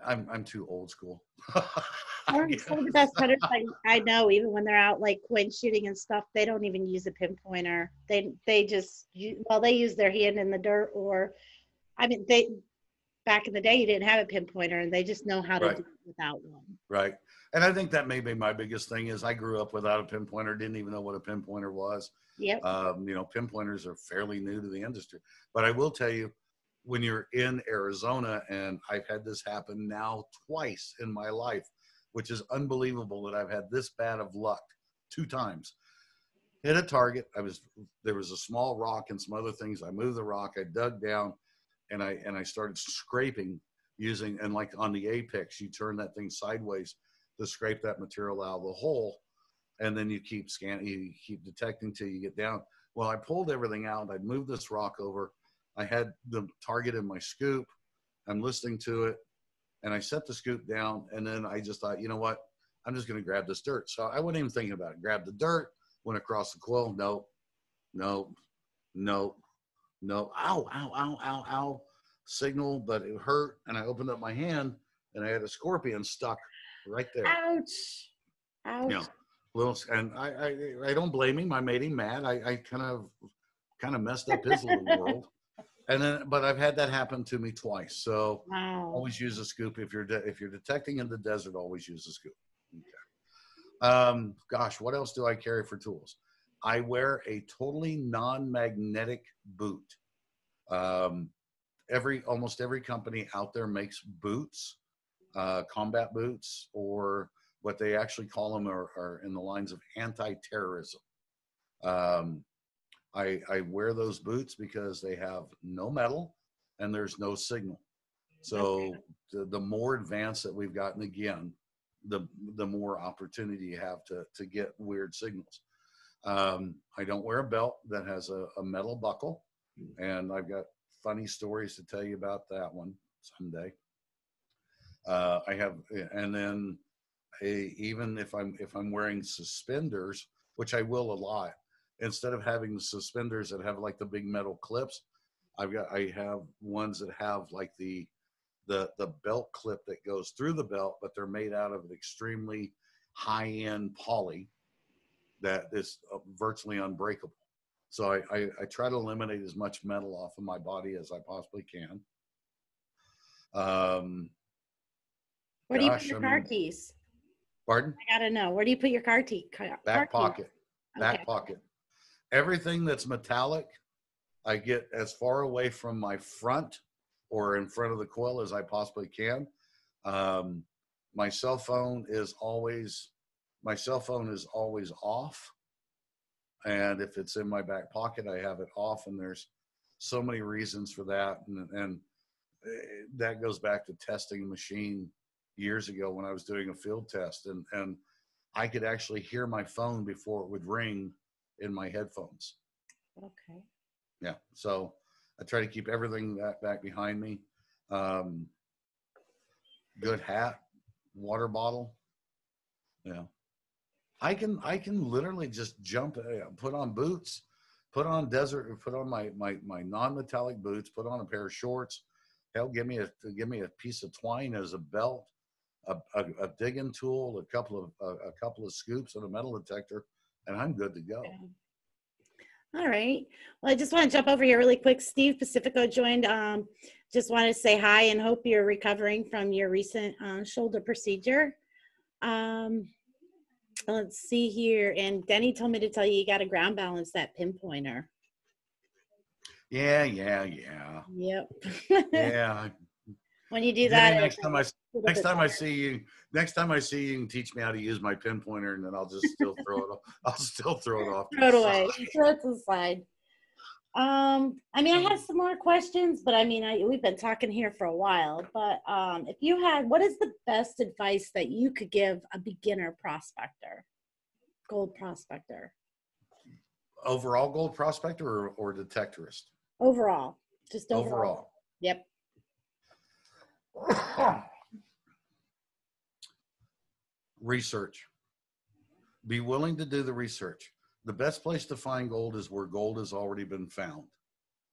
I'm too old school. Some of the best hunters I know, even when they're out like coin shooting and stuff, they don't even use a pinpointer. They just they use their hand in the dirt, or I mean they back in the day you didn't have a pinpointer and they just know how to do it without one. Right. And I think that may be my biggest thing is I grew up without a pinpointer, didn't even know what a pinpointer was. Yep. You know, pinpointers are fairly new to the industry. But I will tell you, when you're in Arizona, and I've had this happen now twice in my life, which is unbelievable that I've had this bad of luck 2 times. Hit a target. There was a small rock and some other things. I moved the rock, I dug down, and I started scraping using, and like on the apex, you turn that thing sideways to scrape that material out of the hole. And then you keep scanning, you keep detecting till you get down. Well, I pulled everything out. I'd moved this rock over. I had the target in my scoop. I'm listening to it, and I set the scoop down. And then I just thought, you know what? I'm just going to grab this dirt. So I wasn't even thinking about it. Grabbed the dirt, went across the coil. No. Ow, ow, ow, ow, ow. Signal, but it hurt. And I opened up my hand, and I had a scorpion stuck right there. Ouch. Ouch. You know, little, and I don't blame him. I made him mad. I kind of messed up his little world. And then, but I've had that happen to me twice. So always use a scoop if you're detecting in the desert. Always use a scoop. Okay. Gosh, what else do I carry for tools? I wear a totally non-magnetic boot. Almost every company out there makes boots, combat boots, or what they actually call them are in the lines of anti-terrorism. I wear those boots because they have no metal and there's no signal. So the more advanced that we've gotten, again, the more opportunity you have to get weird signals. I don't wear a belt that has a metal buckle, and I've got funny stories to tell you about that one someday. I have, and then even if I'm wearing suspenders, which I will a lot, instead of having the suspenders that have like the big metal clips, I have ones that have like the belt clip that goes through the belt, but they're made out of an extremely high-end poly that is virtually unbreakable. So I try to eliminate as much metal off of my body as I possibly can. Where do you put your car keys? Pardon? I gotta know. Where do you put your car keys? Back pocket. Back Okay. pocket. Everything that's metallic, I get as far away from my front or in front of the coil as I possibly can. My cell phone is always off. And if it's in my back pocket, I have it off. And there's so many reasons for that. And that goes back to testing a machine years ago when I was doing a field test. And I could actually hear my phone before it would ring in my headphones. Okay. Yeah. So I try to keep everything back behind me. Good hat, water bottle. Yeah. I can literally just jump, put on boots, put on my non-metallic boots, put on a pair of shorts. Hell, give me a piece of twine as a belt, a digging tool, a couple of scoops and a metal detector, and I'm good to go. Okay. All right. Well, I just want to jump over here really quick. Steve Pacifico joined. Just want to say hi and hope you're recovering from your recent shoulder procedure. Let's see here. And Denny told me to tell you got to ground balance that pinpointer. Yeah. Yep. Yeah. When you do Jenny, that, it's a little next bit time I better. see you, you can teach me how to use my pinpointer, and then I'll just still throw it off. I'll still throw it off to Throw the it side. away. Throw it to the side. I mean, I have some more questions, but I mean, we've been talking here for a while. But if you had, what is the best advice that you could give a beginner prospector, gold prospector, Overall gold prospector or detectorist? overall? Just overall. Overall. Yep. Research. Be willing to do the research. The best place to find gold is where gold has already been found.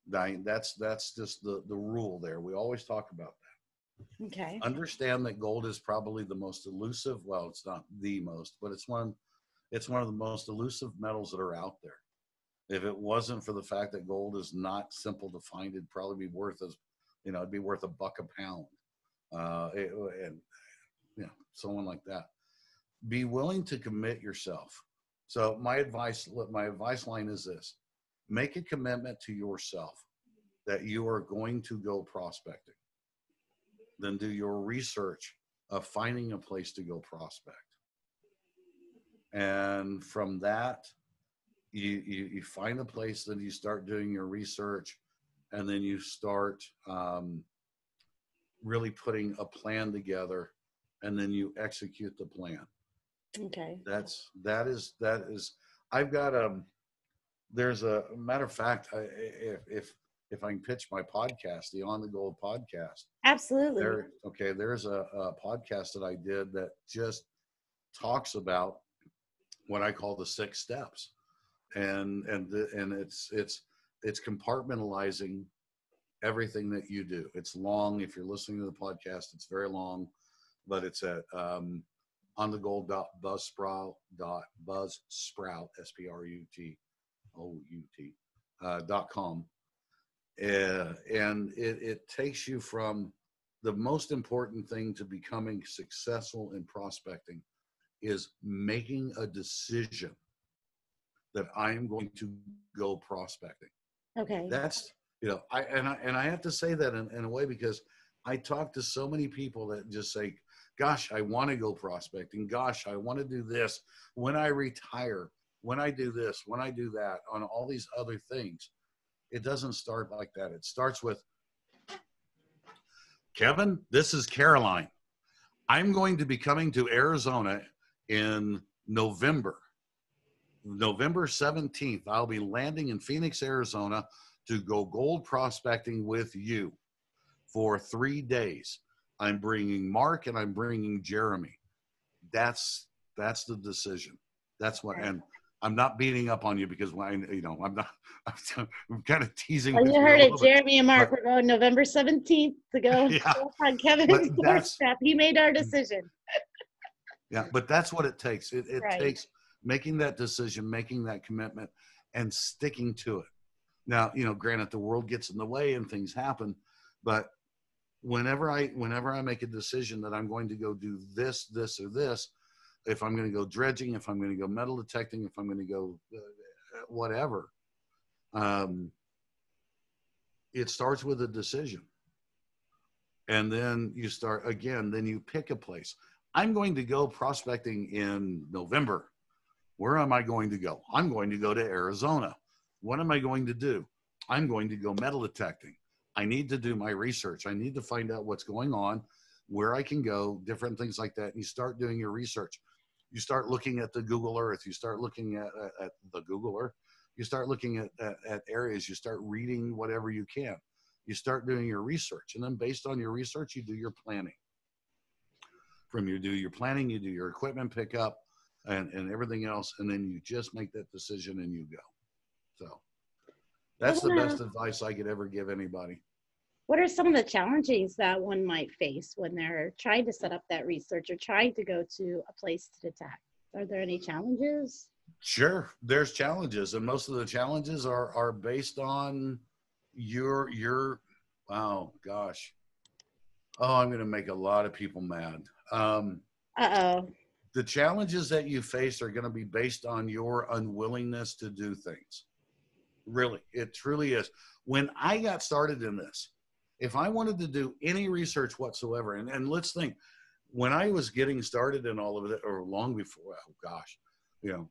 That's just the rule there. We always talk about that. Okay. Understand that gold is probably the most elusive. Well, it's not the most, but it's one of the most elusive metals that are out there. If it wasn't for the fact that gold is not simple to find, it'd probably be worth it'd be worth $1 a pound, and someone like that. Be willing to commit yourself. So my advice line is this: make a commitment to yourself that you are going to go prospecting. Then do your research of finding a place to go prospect. And from that, you find a place, then you start doing your research, and then you start really putting a plan together, and then you execute the plan. Okay. That is I've got there's a matter of fact, if I can pitch my podcast, the On the Gold podcast. Absolutely. There's a podcast that I did that just talks about what I call the 6 steps. And it's compartmentalizing everything that you do. It's long. If you're listening to the podcast, it's very long, but it's at onthegold.buzzsprout SPROUT.com. And it takes you from the most important thing to becoming successful in prospecting is making a decision that I am going to go prospecting. Okay. That's, I have to say that in a way, because I talk to so many people that just say, gosh, I want to go prospecting. Gosh, I want to do this when I retire, when I do this, when I do that, on all these other things. It doesn't start like that. It starts with, Kevin, this is Caroline. I'm going to be coming to Arizona in November 17th. I'll be landing in Phoenix, Arizona to go gold prospecting with you for 3 days. I'm bringing Mark and I'm bringing Jeremy. That's the decision. That's what, and I'm not beating up on you because I'm kind of teasing. Well, you heard it. Jeremy and Mark, we're going November 17th to go on Kevin's doorstep. He made our decision. Yeah, but that's what it takes. It right. takes making that decision, making that commitment, and sticking to it. Now, granted, the world gets in the way and things happen, but whenever I make a decision that I'm going to go do this, or this, if I'm going to go dredging, if I'm going to go metal detecting, if I'm going to go whatever, it starts with a decision. And then you start again, then you pick a place. I'm going to go prospecting in November. Where am I going to go? I'm going to go to Arizona. What am I going to do? I'm going to go metal detecting. I need to do my research. I need to find out what's going on, where I can go, different things like that. And you start doing your research. You start looking at the Google Earth. You start looking at the Google Earth. You start looking at areas. You start reading whatever you can. You start doing your research. And then based on your research, you do your planning. From you do your planning, you do your equipment pickup and everything else. And then you just make that decision and you go. So that's the best advice I could ever give anybody. What are some of the challenges that one might face when they're trying to set up that research or trying to go to a place to detect? Are there any challenges? Sure, there's challenges, and most of the challenges are based on your wow, gosh. Oh, I'm going to make a lot of people mad. The challenges that you face are going to be based on your unwillingness to do things. Really, it truly is. When I got started in this, if I wanted to do any research whatsoever, and let's think, when I was getting started in all of it, or long before, oh gosh,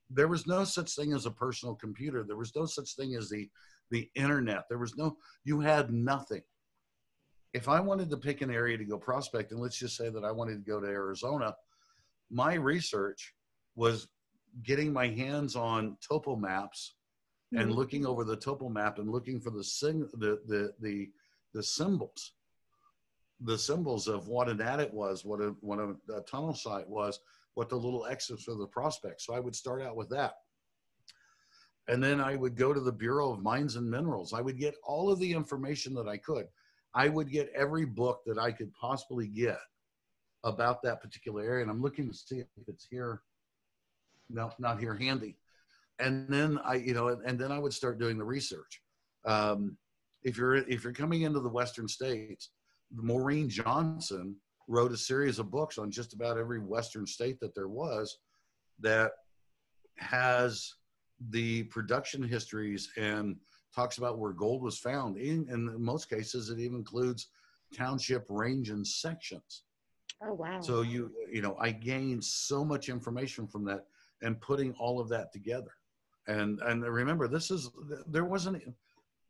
there was no such thing as a personal computer. There was no such thing as the internet. There was no, you had nothing. If I wanted to pick an area to go prospect, and let's just say that I wanted to go to Arizona, my research was getting my hands on topo maps and looking over the topo map and looking for the symbols, the symbols of what an adit was, what a tunnel site was, what the little X's for the prospect. So I would start out with that. And then I would go to the Bureau of Mines and Minerals. I would get all of the information that I could. I would get every book that I could possibly get about that particular area. And I'm looking to see if it's here. No, not here handy. And then I would start doing the research. If you're coming into the Western states, Maureen Johnson wrote a series of books on just about every Western state that there was, that has the production histories and talks about where gold was found. In most cases, it even includes township, range, and sections. Oh, wow. So I gained so much information from that and putting all of that together. And remember, there wasn't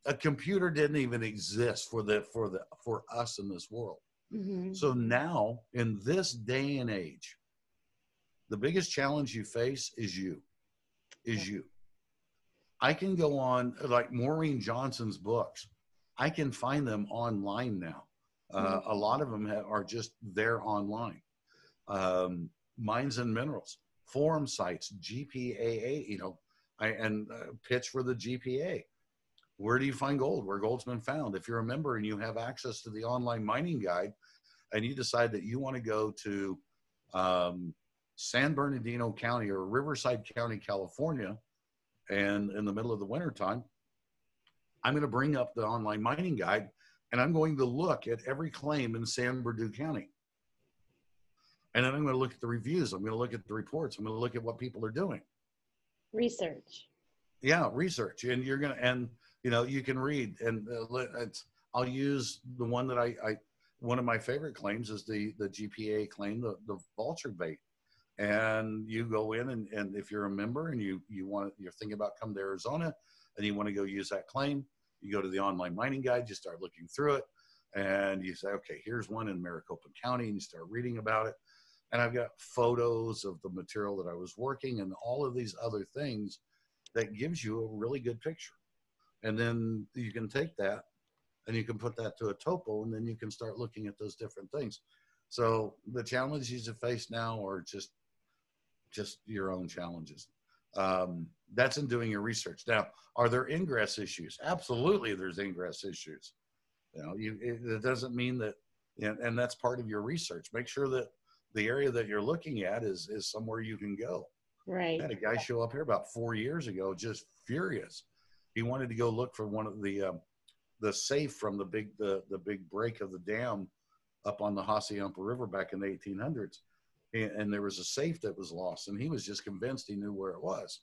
a computer, didn't even exist for us in this world. Mm-hmm. So now in this day and age, the biggest challenge you face is you. I can go on, like Maureen Johnson's books, I can find them online now. A lot of them are just there online. Mines and Minerals, forum sites, GPAA, pitch for the GPA. Where do you find gold? Where gold's been found. If you're a member and you have access to the online mining guide, and you decide that you want to go to San Bernardino County or Riverside County, California, and in the middle of the wintertime, I'm going to bring up the online mining guide, and I'm going to look at every claim in San Bernardino County. And then I'm going to look at the reviews. I'm going to look at the reports. I'm going to look at what people are doing. Research. Yeah, research. And you're going to, you can read. And I'll use the one that one of my favorite claims is the GPA claim, the vulture bait. And you go in and if you're a member and you're thinking about coming to Arizona and you want to go use that claim, you go to the online mining guide, you start looking through it, and you say, okay, here's one in Maricopa County, and you start reading about it. And I've got photos of the material that I was working and all of these other things that gives you a really good picture. And then you can take that and you can put that to a topo, and then you can start looking at those different things. So the challenges you face now are just your own challenges. That's in doing your research. Now, are there ingress issues? Absolutely, there's ingress issues. It doesn't mean that, and that's part of your research. Make sure that the area that you're looking at is somewhere you can go. Right. I had a guy show up here about 4 years ago, just furious. He wanted to go look for one of the safe from the big break of the dam up on the Hassayampa River back in the 1800s. And there was a safe that was lost, and he was just convinced he knew where it was.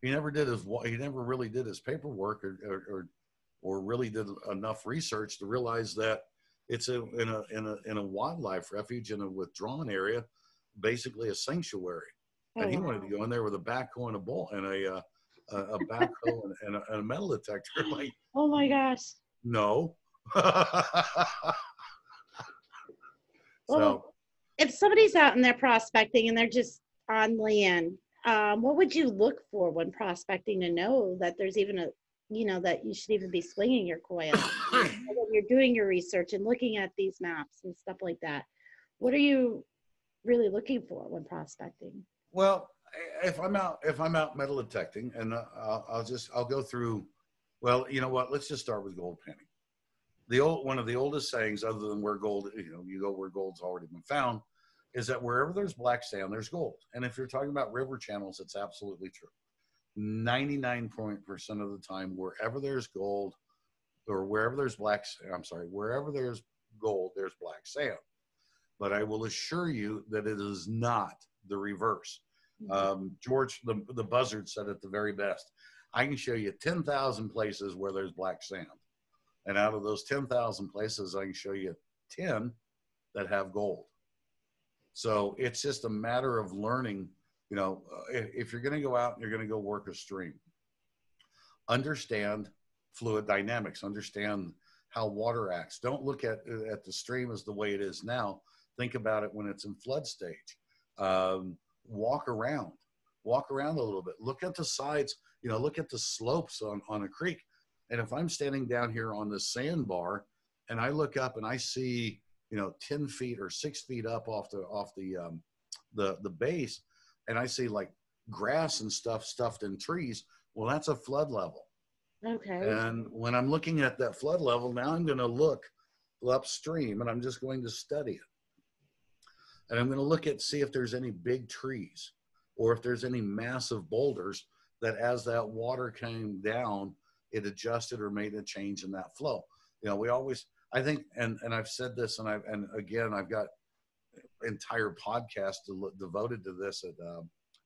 He never really did his paperwork or really did enough research to realize that it's in a wildlife refuge in a withdrawn area, basically a sanctuary. And he wanted to go in there with a backhoe and a bowl and a backhoe and a metal detector. Like, oh my gosh. No. Well, if somebody's out in there prospecting and they're just on land, what would you look for when prospecting to know that there's even that you should even be swinging your coil? When you're doing your research and looking at these maps and stuff like that, what are you really looking for when prospecting? Well, if I'm out metal detecting, and I'll go through. Well, you know what? Let's just start with gold panning. One of the oldest sayings, other than where gold, you go where gold's already been found, is that wherever there's black sand, there's gold. And if you're talking about river channels, it's absolutely true. 99% of the time, wherever there's gold, or wherever there's wherever there's gold, there's black sand. But I will assure you that it is not the reverse. George, the buzzard, said it the very best. I can show you 10,000 places where there's black sand. And out of those 10,000 places, I can show you 10 that have gold. So it's just a matter of learning, you know, if you're going to go out and you're going to go work a stream, understand fluid dynamics, understand how water acts. Don't look at the stream as the way it is now. Think about it when it's in flood stage. Walk around a little bit. Look at the sides, you know, look at the slopes on a creek. And if I'm standing down here on the sandbar and I look up and I see, you know, 10 feet or 6 feet up off the base, and I see like grass and stuff stuffed in trees, well, that's a flood level. Okay. And when I'm looking at that flood level, now I'm going to look upstream and I'm just going to study it. And I'm going to look at, see if there's any big trees or if there's any massive boulders that as that water came down, it adjusted or made a change in that flow. You know, we always, I think, and I've said this, and again, I've got entire podcasts devoted to this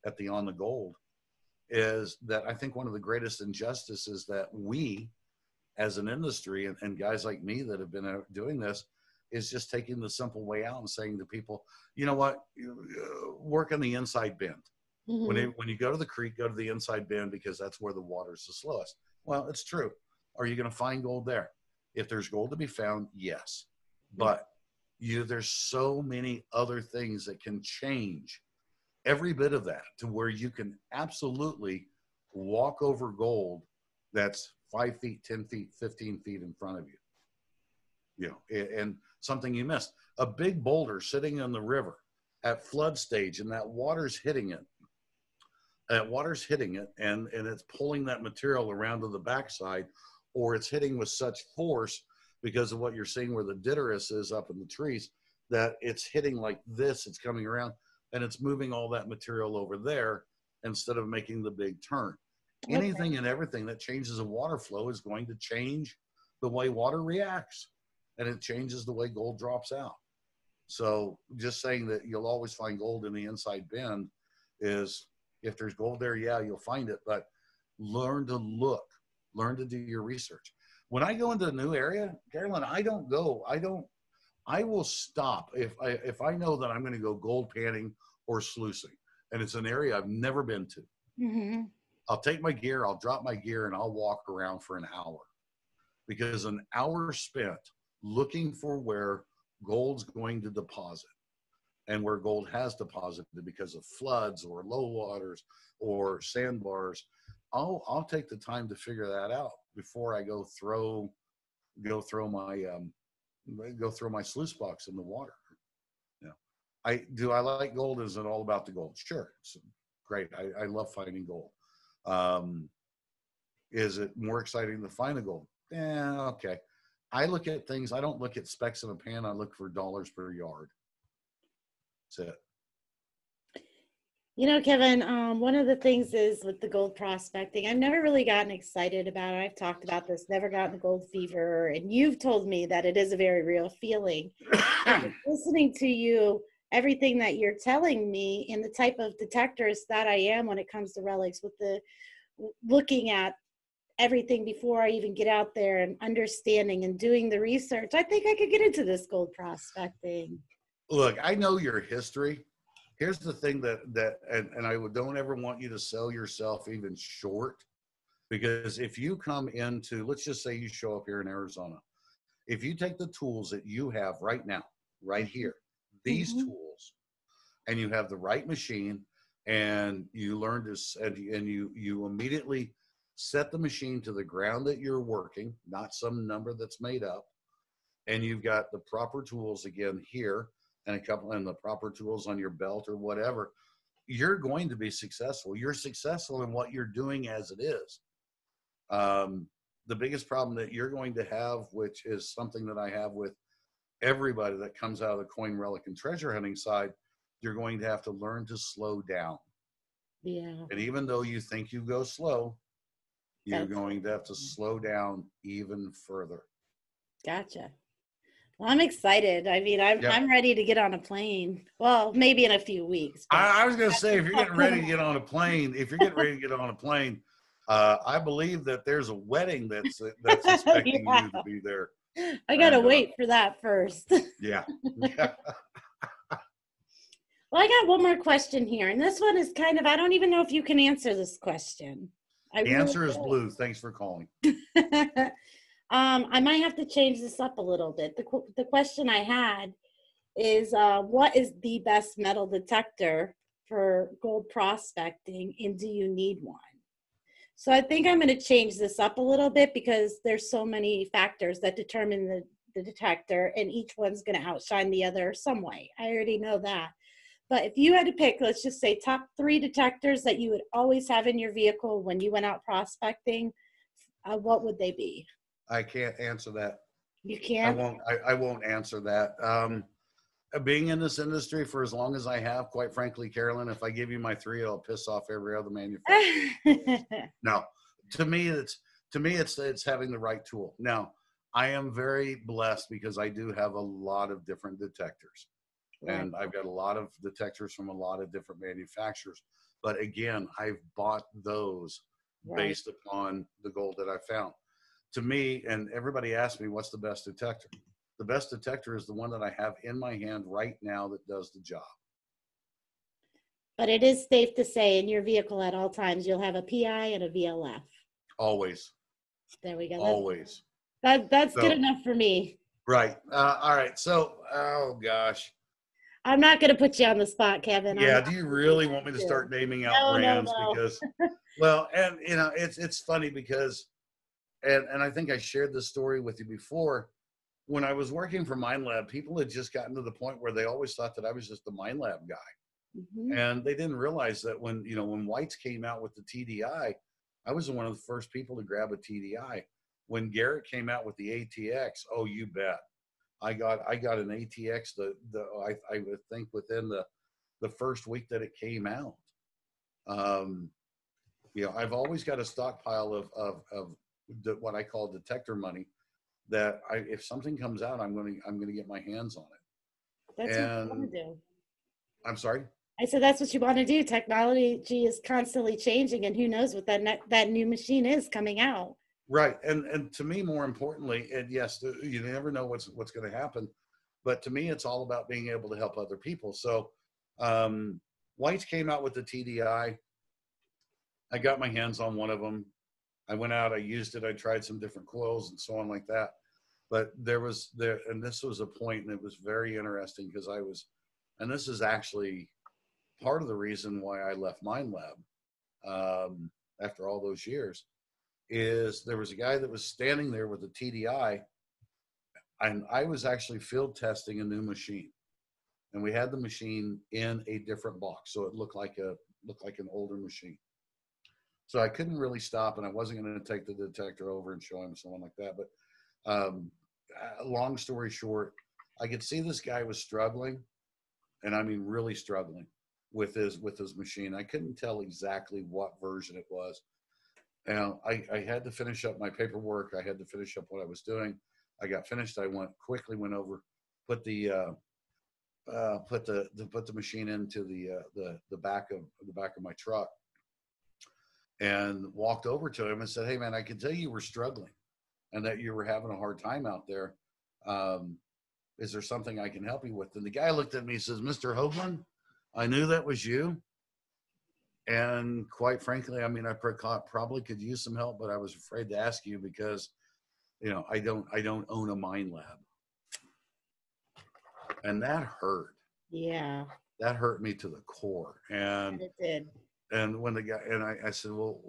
at the On the Gold, is that I think one of the greatest injustices that we as an industry and guys like me that have been doing this is just taking the simple way out and saying to people, you know what, work on the inside bend. Mm-hmm. When you go to the creek, go to the inside bend because that's where the water's the slowest. Well, it's true. Are you going to find gold there? If there's gold to be found, yes. But there's so many other things that can change every bit of that to where you can absolutely walk over gold that's 5 feet, 10 feet, 15 feet in front of you. You know, and something you missed. A big boulder sitting in the river at flood stage and that water's hitting it. And it's pulling that material around to the backside, or it's hitting with such force because of what you're seeing where the ditterus is up in the trees, that it's hitting like this, it's coming around and it's moving all that material over there instead of making the big turn. Okay. Anything and everything that changes a water flow is going to change the way water reacts, and it changes the way gold drops out. So just saying that you'll always find gold in the inside bend is, if there's gold there, yeah, you'll find it, but learn to look, learn to do your research. When I go into a new area, Carolyn, I will stop if I know that I'm going to go gold panning or sluicing, and it's an area I've never been to. Mm-hmm. I'll take my gear, I'll drop my gear, and I'll walk around for an hour, because an hour spent looking for where gold's going to deposit and where gold has deposited because of floods or low waters or sandbars, I'll take the time to figure that out before I go throw my sluice box in the water. You know, do I like gold? Is it all about the gold? Sure, it's great. I love finding gold. Is it more exciting to find the gold? Yeah, okay. I look at things. I don't look at specks in a pan. I look for dollars per yard. That's it. You know, Kevin, one of the things is with the gold prospecting, I've never really gotten excited about it. I've talked about this, never gotten the gold fever, and you've told me that it is a very real feeling. Listening to you, everything that you're telling me, and the type of detectorist that I am when it comes to relics, with the looking at everything before I even get out there and understanding and doing the research, I think I could get into this gold prospecting. Look, I know your history. Here's the thing and I don't ever want you to sell yourself even short, because if you come into, let's just say you show up here in Arizona, if you take the tools that you have right now, right here, these tools, and you have the right machine, and you learn to, and you immediately set the machine to the ground that you're working, not some number that's made up, and you've got the proper tools again here, and the proper tools on your belt or whatever, you're going to be successful. You're successful in what you're doing as it is. The biggest problem that you're going to have, which is something that I have with everybody that comes out of the coin, relic, and treasure hunting side, you're going to have to learn to slow down. Yeah. And even though you think you go slow, you're going to have to slow down even further. Gotcha. Well, I'm excited. I mean, I'm ready to get on a plane. Well, maybe in a few weeks. I was going to say, if you're getting ready to get on a plane, I believe that there's a wedding that's expecting Yeah. you to be there. I gotta And wait for that first. yeah, yeah. Well, I got one more question here, and this one is kind of, I don't even know if you can answer this question. I The really answer is blue. Thanks for calling. I might have to change this up a little bit. The question I had is, what is the best metal detector for gold prospecting, and do you need one? So I think I'm going to change this up a little bit because there's so many factors that determine the detector, and each one's going to outshine the other some way. I already know that. But if you had to pick, let's just say top 3 detectors that you would always have in your vehicle when you went out prospecting, what would they be? I can't answer that. You can't? I won't answer that. Being in this industry for as long as I have, quite frankly, Carolyn, if I give you my 3, it'll piss off every other manufacturer. No, to me, it's having the right tool. Now, I am very blessed because I do have a lot of different detectors. Right. And I've got a lot of detectors from a lot of different manufacturers. But again, I've bought those based upon the gold that I found. To me, and everybody asks me, what's the best detector? The best detector is the one that I have in my hand right now that does the job. But it is safe to say in your vehicle at all times, you'll have a PI and a VLF. Always. There we go. Always. That's good enough for me. Right. All right. So, oh gosh. I'm not going to put you on the spot, Kevin. Yeah. Do you really want me to start naming out brands? No. Because, well, and you know, it's funny because, and I think I shared this story with you before. When I was working for Mine Lab, people had just gotten to the point where they always thought that I was just the Mine Lab guy. Mm-hmm. And they didn't realize that when Whites came out with the TDI, I was one of the first people to grab a TDI. When Garrett came out with the ATX, oh, you bet. I got an ATX. I would think within the first week that it came out. I've always got a stockpile of what I call detector money. That if something comes out, I'm going to get my hands on it. That's what you want to do. I'm sorry. I said that's what you want to do. Technology is constantly changing, and who knows what that new machine is coming out. Right, and to me, more importantly, and yes, you never know what's going to happen, but to me, it's all about being able to help other people. So, Whites came out with the TDI. I got my hands on one of them. I went out, I used it, I tried some different coils and so on like that. But and this was a point, and it was very interesting because and this is actually part of the reason why I left Mine Lab after all those years, is there was a guy that was standing there with a TDI, and I was actually field testing a new machine. And we had the machine in a different box, so it looked like an older machine. So I couldn't really stop, and I wasn't going to take the detector over and show him someone like that. But long story short, I could see this guy was struggling, and I mean really struggling with his machine. I couldn't tell exactly what version it was. And I had to finish up my paperwork. I had to finish up what I was doing. I got finished. I quickly went over, put the machine into the back of my truck, and walked over to him and said, "Hey man, I can tell you were struggling and that you were having a hard time out there. Is there something I can help you with?" And the guy looked at me and says, "Mr. Hoagland, I knew that was you. And quite frankly, I mean, I probably could use some help, but I was afraid to ask you because, I don't own a Mine Lab." And that hurt. Yeah. That hurt me to the core. And it did. And when the guy, and I said, "Well,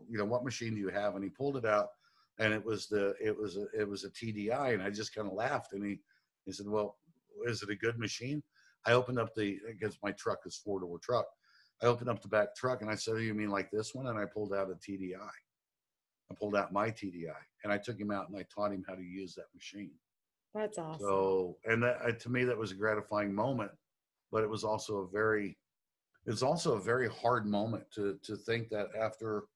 what machine do you have?" And he pulled it out, and it was a TDI. And I just kind of laughed. And he said, "Well, is it a good machine?" I opened up because my truck is 4-door truck. I opened up the back truck, and I said, "Oh, you mean like this one?" And I pulled out a TDI. I pulled out my TDI, and I took him out and I taught him how to use that machine. That's awesome. So, and that, to me, that was a gratifying moment, but it was also a very hard moment to think that after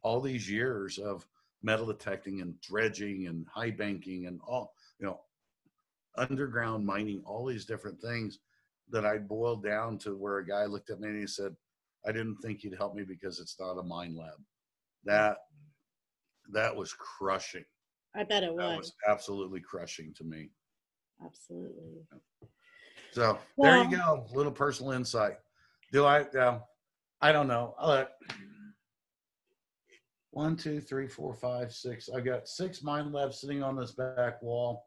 all these years of metal detecting and dredging and high banking and all, underground mining, all these different things, that I boiled down to where a guy looked at me and he said, "I didn't think you'd help me because it's not a Mine Lab." that was crushing. I bet it That was. was absolutely crushing to me. Absolutely. So there you go, a little personal insight. Do I don't know. Look, 1, 2, 3, 4, 5, 6. I got 6 Mind Labs sitting on this back wall,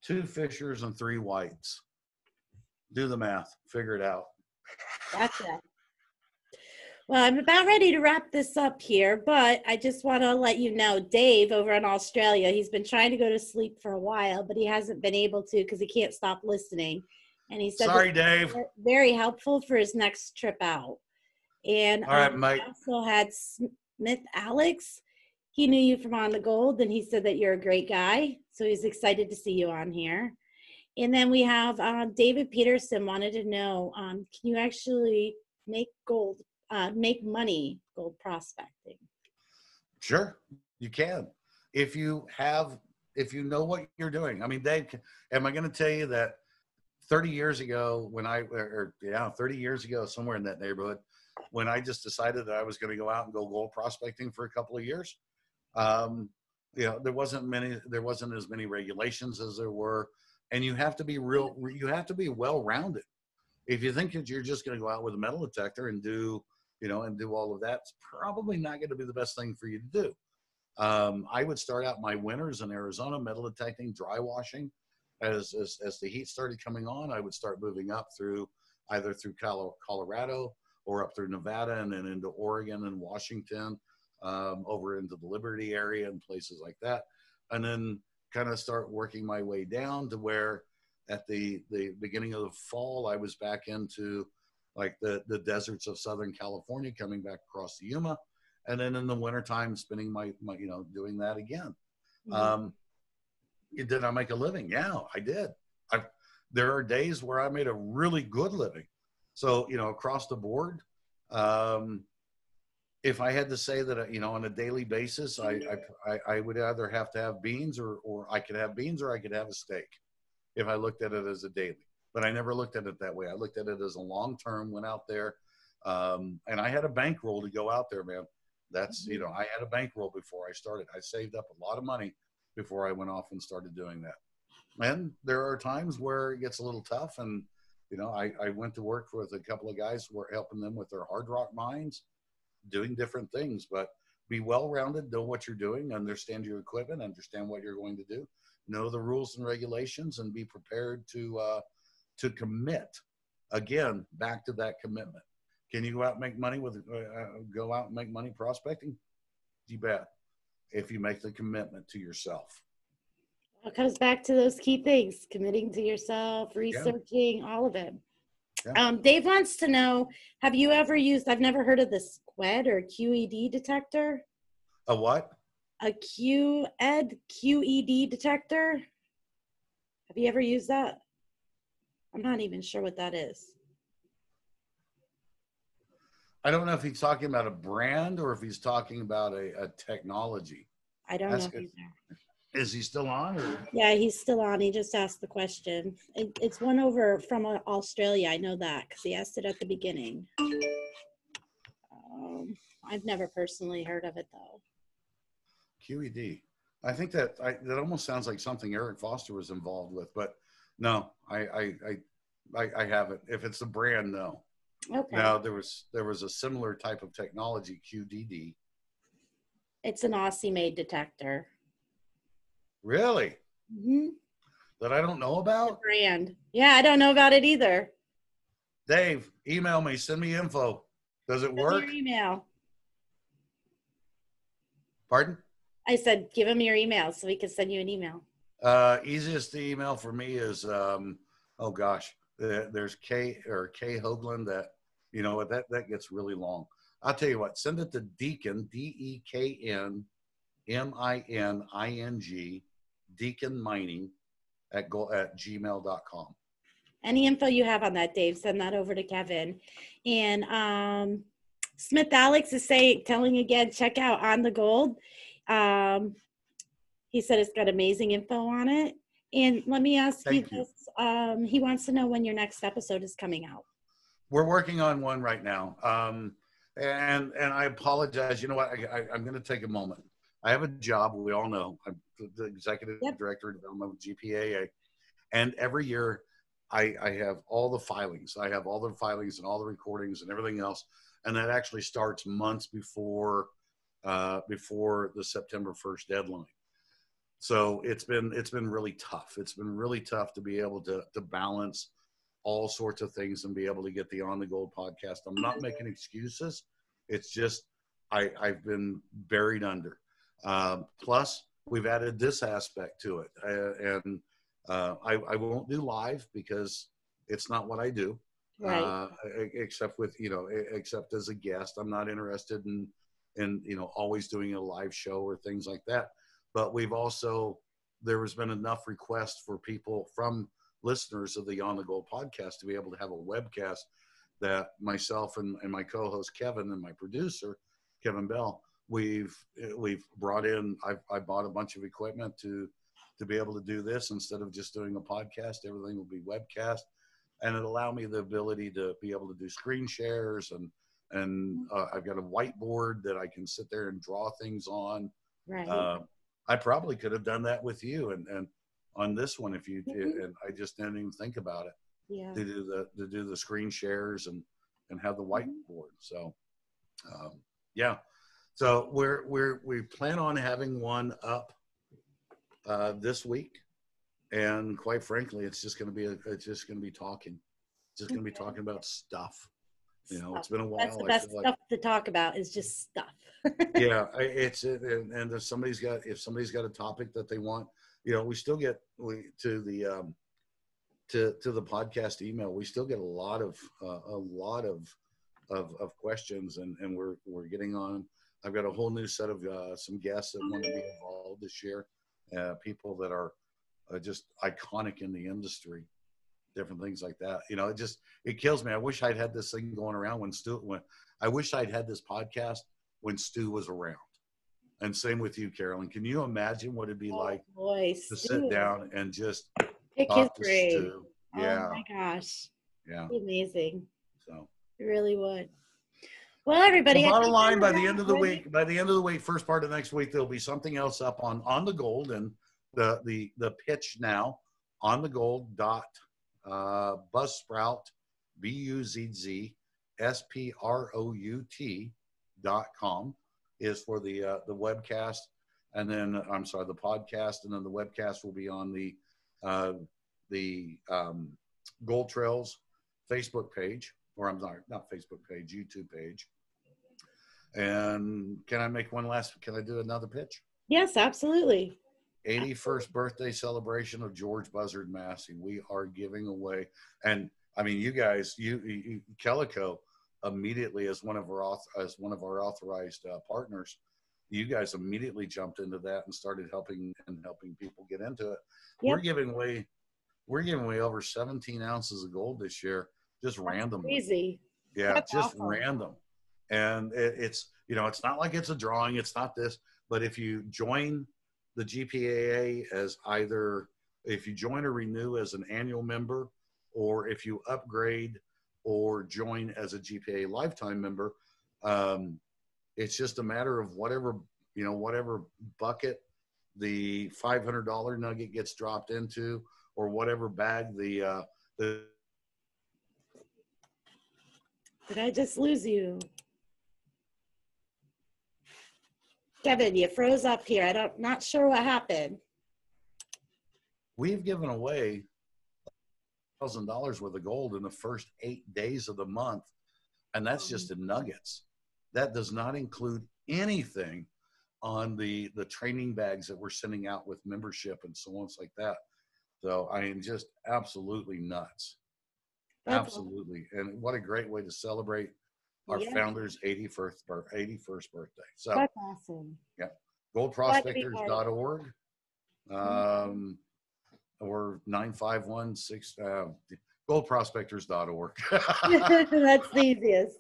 2 Fishers and 3 Whites. Do the math, figure it out. Gotcha. Well, I'm about ready to wrap this up here, but I just want to let you know, Dave over in Australia, he's been trying to go to sleep for a while, but he hasn't been able to because he can't stop listening. And he said, sorry, Dave. Very helpful for his next trip out. And all right, Mike. also had Smith Alex. He knew you from On the Gold, and he said that you're a great guy. So he's excited to see you on here. And then we have David Peterson wanted to know, can you actually make money gold prospecting? Sure, you can. If you know what you're doing. I mean, Dave, am I going to tell you that 30 years ago when 30 years ago, somewhere in that neighborhood, when I just decided that I was going to go out and go gold prospecting for a couple of years, there wasn't as many regulations as there were. And you have to be well-rounded. If you think that you're just going to go out with a metal detector and do all of that, it's probably not going to be the best thing for you to do. I would start out my winters in Arizona metal detecting, dry washing. As the heat started coming on, I would start moving up either through Colorado or up through Nevada and then into Oregon and Washington, over into the Liberty area and places like that. And then kind of start working my way down to where at the beginning of the fall, I was back into like the deserts of Southern California, coming back across the Yuma. And then in the wintertime, spending my doing that again. Mm-hmm. Did I make a living? Yeah, I did. There are days where I made a really good living. So, across the board, if I had to say that, on a daily basis, I would either have to have beans or I could have beans or I could have a steak if I looked at it as a daily. But I never looked at it that way. I looked at it as a long-term, went out there, and I had a bankroll to go out there, man. That's, I had a bankroll before I started. I saved up a lot of money before I went off and started doing that. And there are times where it gets a little tough. And, I went to work with a couple of guys who were helping them with their hard rock mines, doing different things, but be well-rounded, know what you're doing, understand your equipment, understand what you're going to do, know the rules and regulations, and be prepared to commit. Again, back to that commitment. Can you go out and make money prospecting? You bet. If you make the commitment to yourself. It comes back to those key things: committing to yourself, researching, all of it. Yeah. Dave wants to know, have you ever used, I've never heard of this QED or QED detector. A what? A QED detector. Have you ever used that? I'm not even sure what that is. I don't know if he's talking about a brand or if he's talking about a technology. I don't know either. Is he still on? Or? Yeah, he's still on. He just asked the question. It's one over from Australia. I know that because he asked it at the beginning. I've never personally heard of it though. QED. I think that almost sounds like something Eric Foster was involved with, but no, I haven't. If it's a brand, no. Okay. Now there was a similar type of technology, QDD. It's an Aussie-made detector. Really? Mm-hmm. That I don't know about? The brand. Yeah, I don't know about it either. Dave, email me. Send me info. Does it work? Give me your email. Pardon? I said, give him your email so we can send you an email. Easiest to email for me is, there's K Hoagland that, that gets really long. I'll tell you what, send it to Deacon, DEKN MINING, Deacon Mining at gmail.com. Any info you have on that, Dave, send that over to Kevin. And Smith Alex is telling again, check out On the Gold. He said it's got amazing info on it. And let me ask you this. He wants to know when your next episode is coming out. We're working on one right now. And I apologize. You know what? I'm going to take a moment. I have a job. We all know I'm the executive director of development of GPAA, and every year I have all the filings. I have all the filings and all the recordings and everything else, and that actually starts months before the September 1st deadline. So it's been really tough. It's been really tough to be able to balance all sorts of things and be able to get the On the Gold podcast. I'm not making excuses. It's just I've been buried under. Plus, we've added this aspect to it, and I won't do live because it's not what I do. Right. Except with except as a guest, I'm not interested in always doing a live show or things like that. But there has been enough requests for people from listeners of the On the Gold podcast to be able to have a webcast that myself and my co-host Kevin and my producer Kevin Bell, we've brought in. I bought a bunch of equipment to be able to do this instead of just doing a podcast. Everything will be webcast, and it allowed me the ability to be able to do screen shares and I've got a whiteboard that I can sit there and draw things on. Right. I probably could have done that with you and on this one if you did, and I just didn't even think about it. Yeah. To do the screen shares and have the whiteboard. So yeah. So we plan on having one up this week, and quite frankly, it's just going to be talking. Just going to be talking about stuff. It's been a while. That's the best stuff to talk about is just stuff. Yeah, and if somebody's got a topic that they want, we still get to the podcast email. We still get a lot of questions, and we're getting on. I've got a whole new set of some guests that want to be involved this year. People that are just iconic in the industry, different things like that. It kills me. I wish I'd had this thing going around I wish I'd had this podcast when Stu was around. And same with you, Carolyn. Can you imagine what it'd be like to sit down and just pick talk his to Stu? Yeah. Oh my gosh. Yeah. Amazing. So it really would. Well, everybody. Bottom line, by the end of the week, first part of next week, there'll be something else up on the Gold, and the pitch now on the Gold Buzzsprout BUZZSPROUT.com is for the webcast, and then the podcast, and then the webcast will be on the Gold Trails Facebook page, or I'm sorry, not Facebook page, YouTube page. And can I do another pitch? Yes, absolutely. 81st birthday celebration of George Buzzard Massey. We are giving away, and I mean, you guys, you Kellyco immediately as one of our authorized partners, you guys immediately jumped into that and started helping people get into it. Yep. We're giving away over 17 ounces of gold this year, just randomly. Crazy. Yeah, that's just awesome. Random. And it's not like it's a drawing. It's not this, but if you join the GPAA if you join or renew as an annual member, or if you upgrade or join as a GPAA lifetime member, it's just a matter of whatever bucket the $500 nugget gets dropped into, or whatever bag the Did I just lose you? Kevin, you froze up here. Not sure what happened. We've given away $1,000 worth of gold in the first 8 days of the month, and that's just in nuggets. That does not include anything on the training bags that we're sending out with membership and so on, like that. So I mean, just absolutely nuts. Absolutely. And what a great way to celebrate our founder's 81st birthday. So that's awesome. Yeah. Goldprospectors.org. Or 951-6 goldprospectors.org. That's the easiest.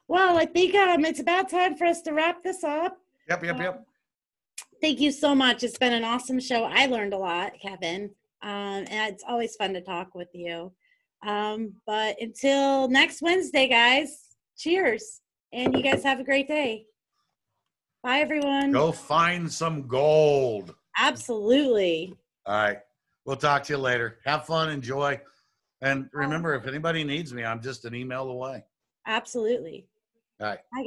Well, I think it's about time for us to wrap this up. Yep. Thank you so much. It's been an awesome show. I learned a lot, Kevin. And it's always fun to talk with you. But until next Wednesday, guys, cheers. And you guys have a great day. Bye, everyone. Go find some gold. Absolutely. All right. We'll talk to you later. Have fun. Enjoy. And remember, if anybody needs me, I'm just an email away. Absolutely. All right. Bye.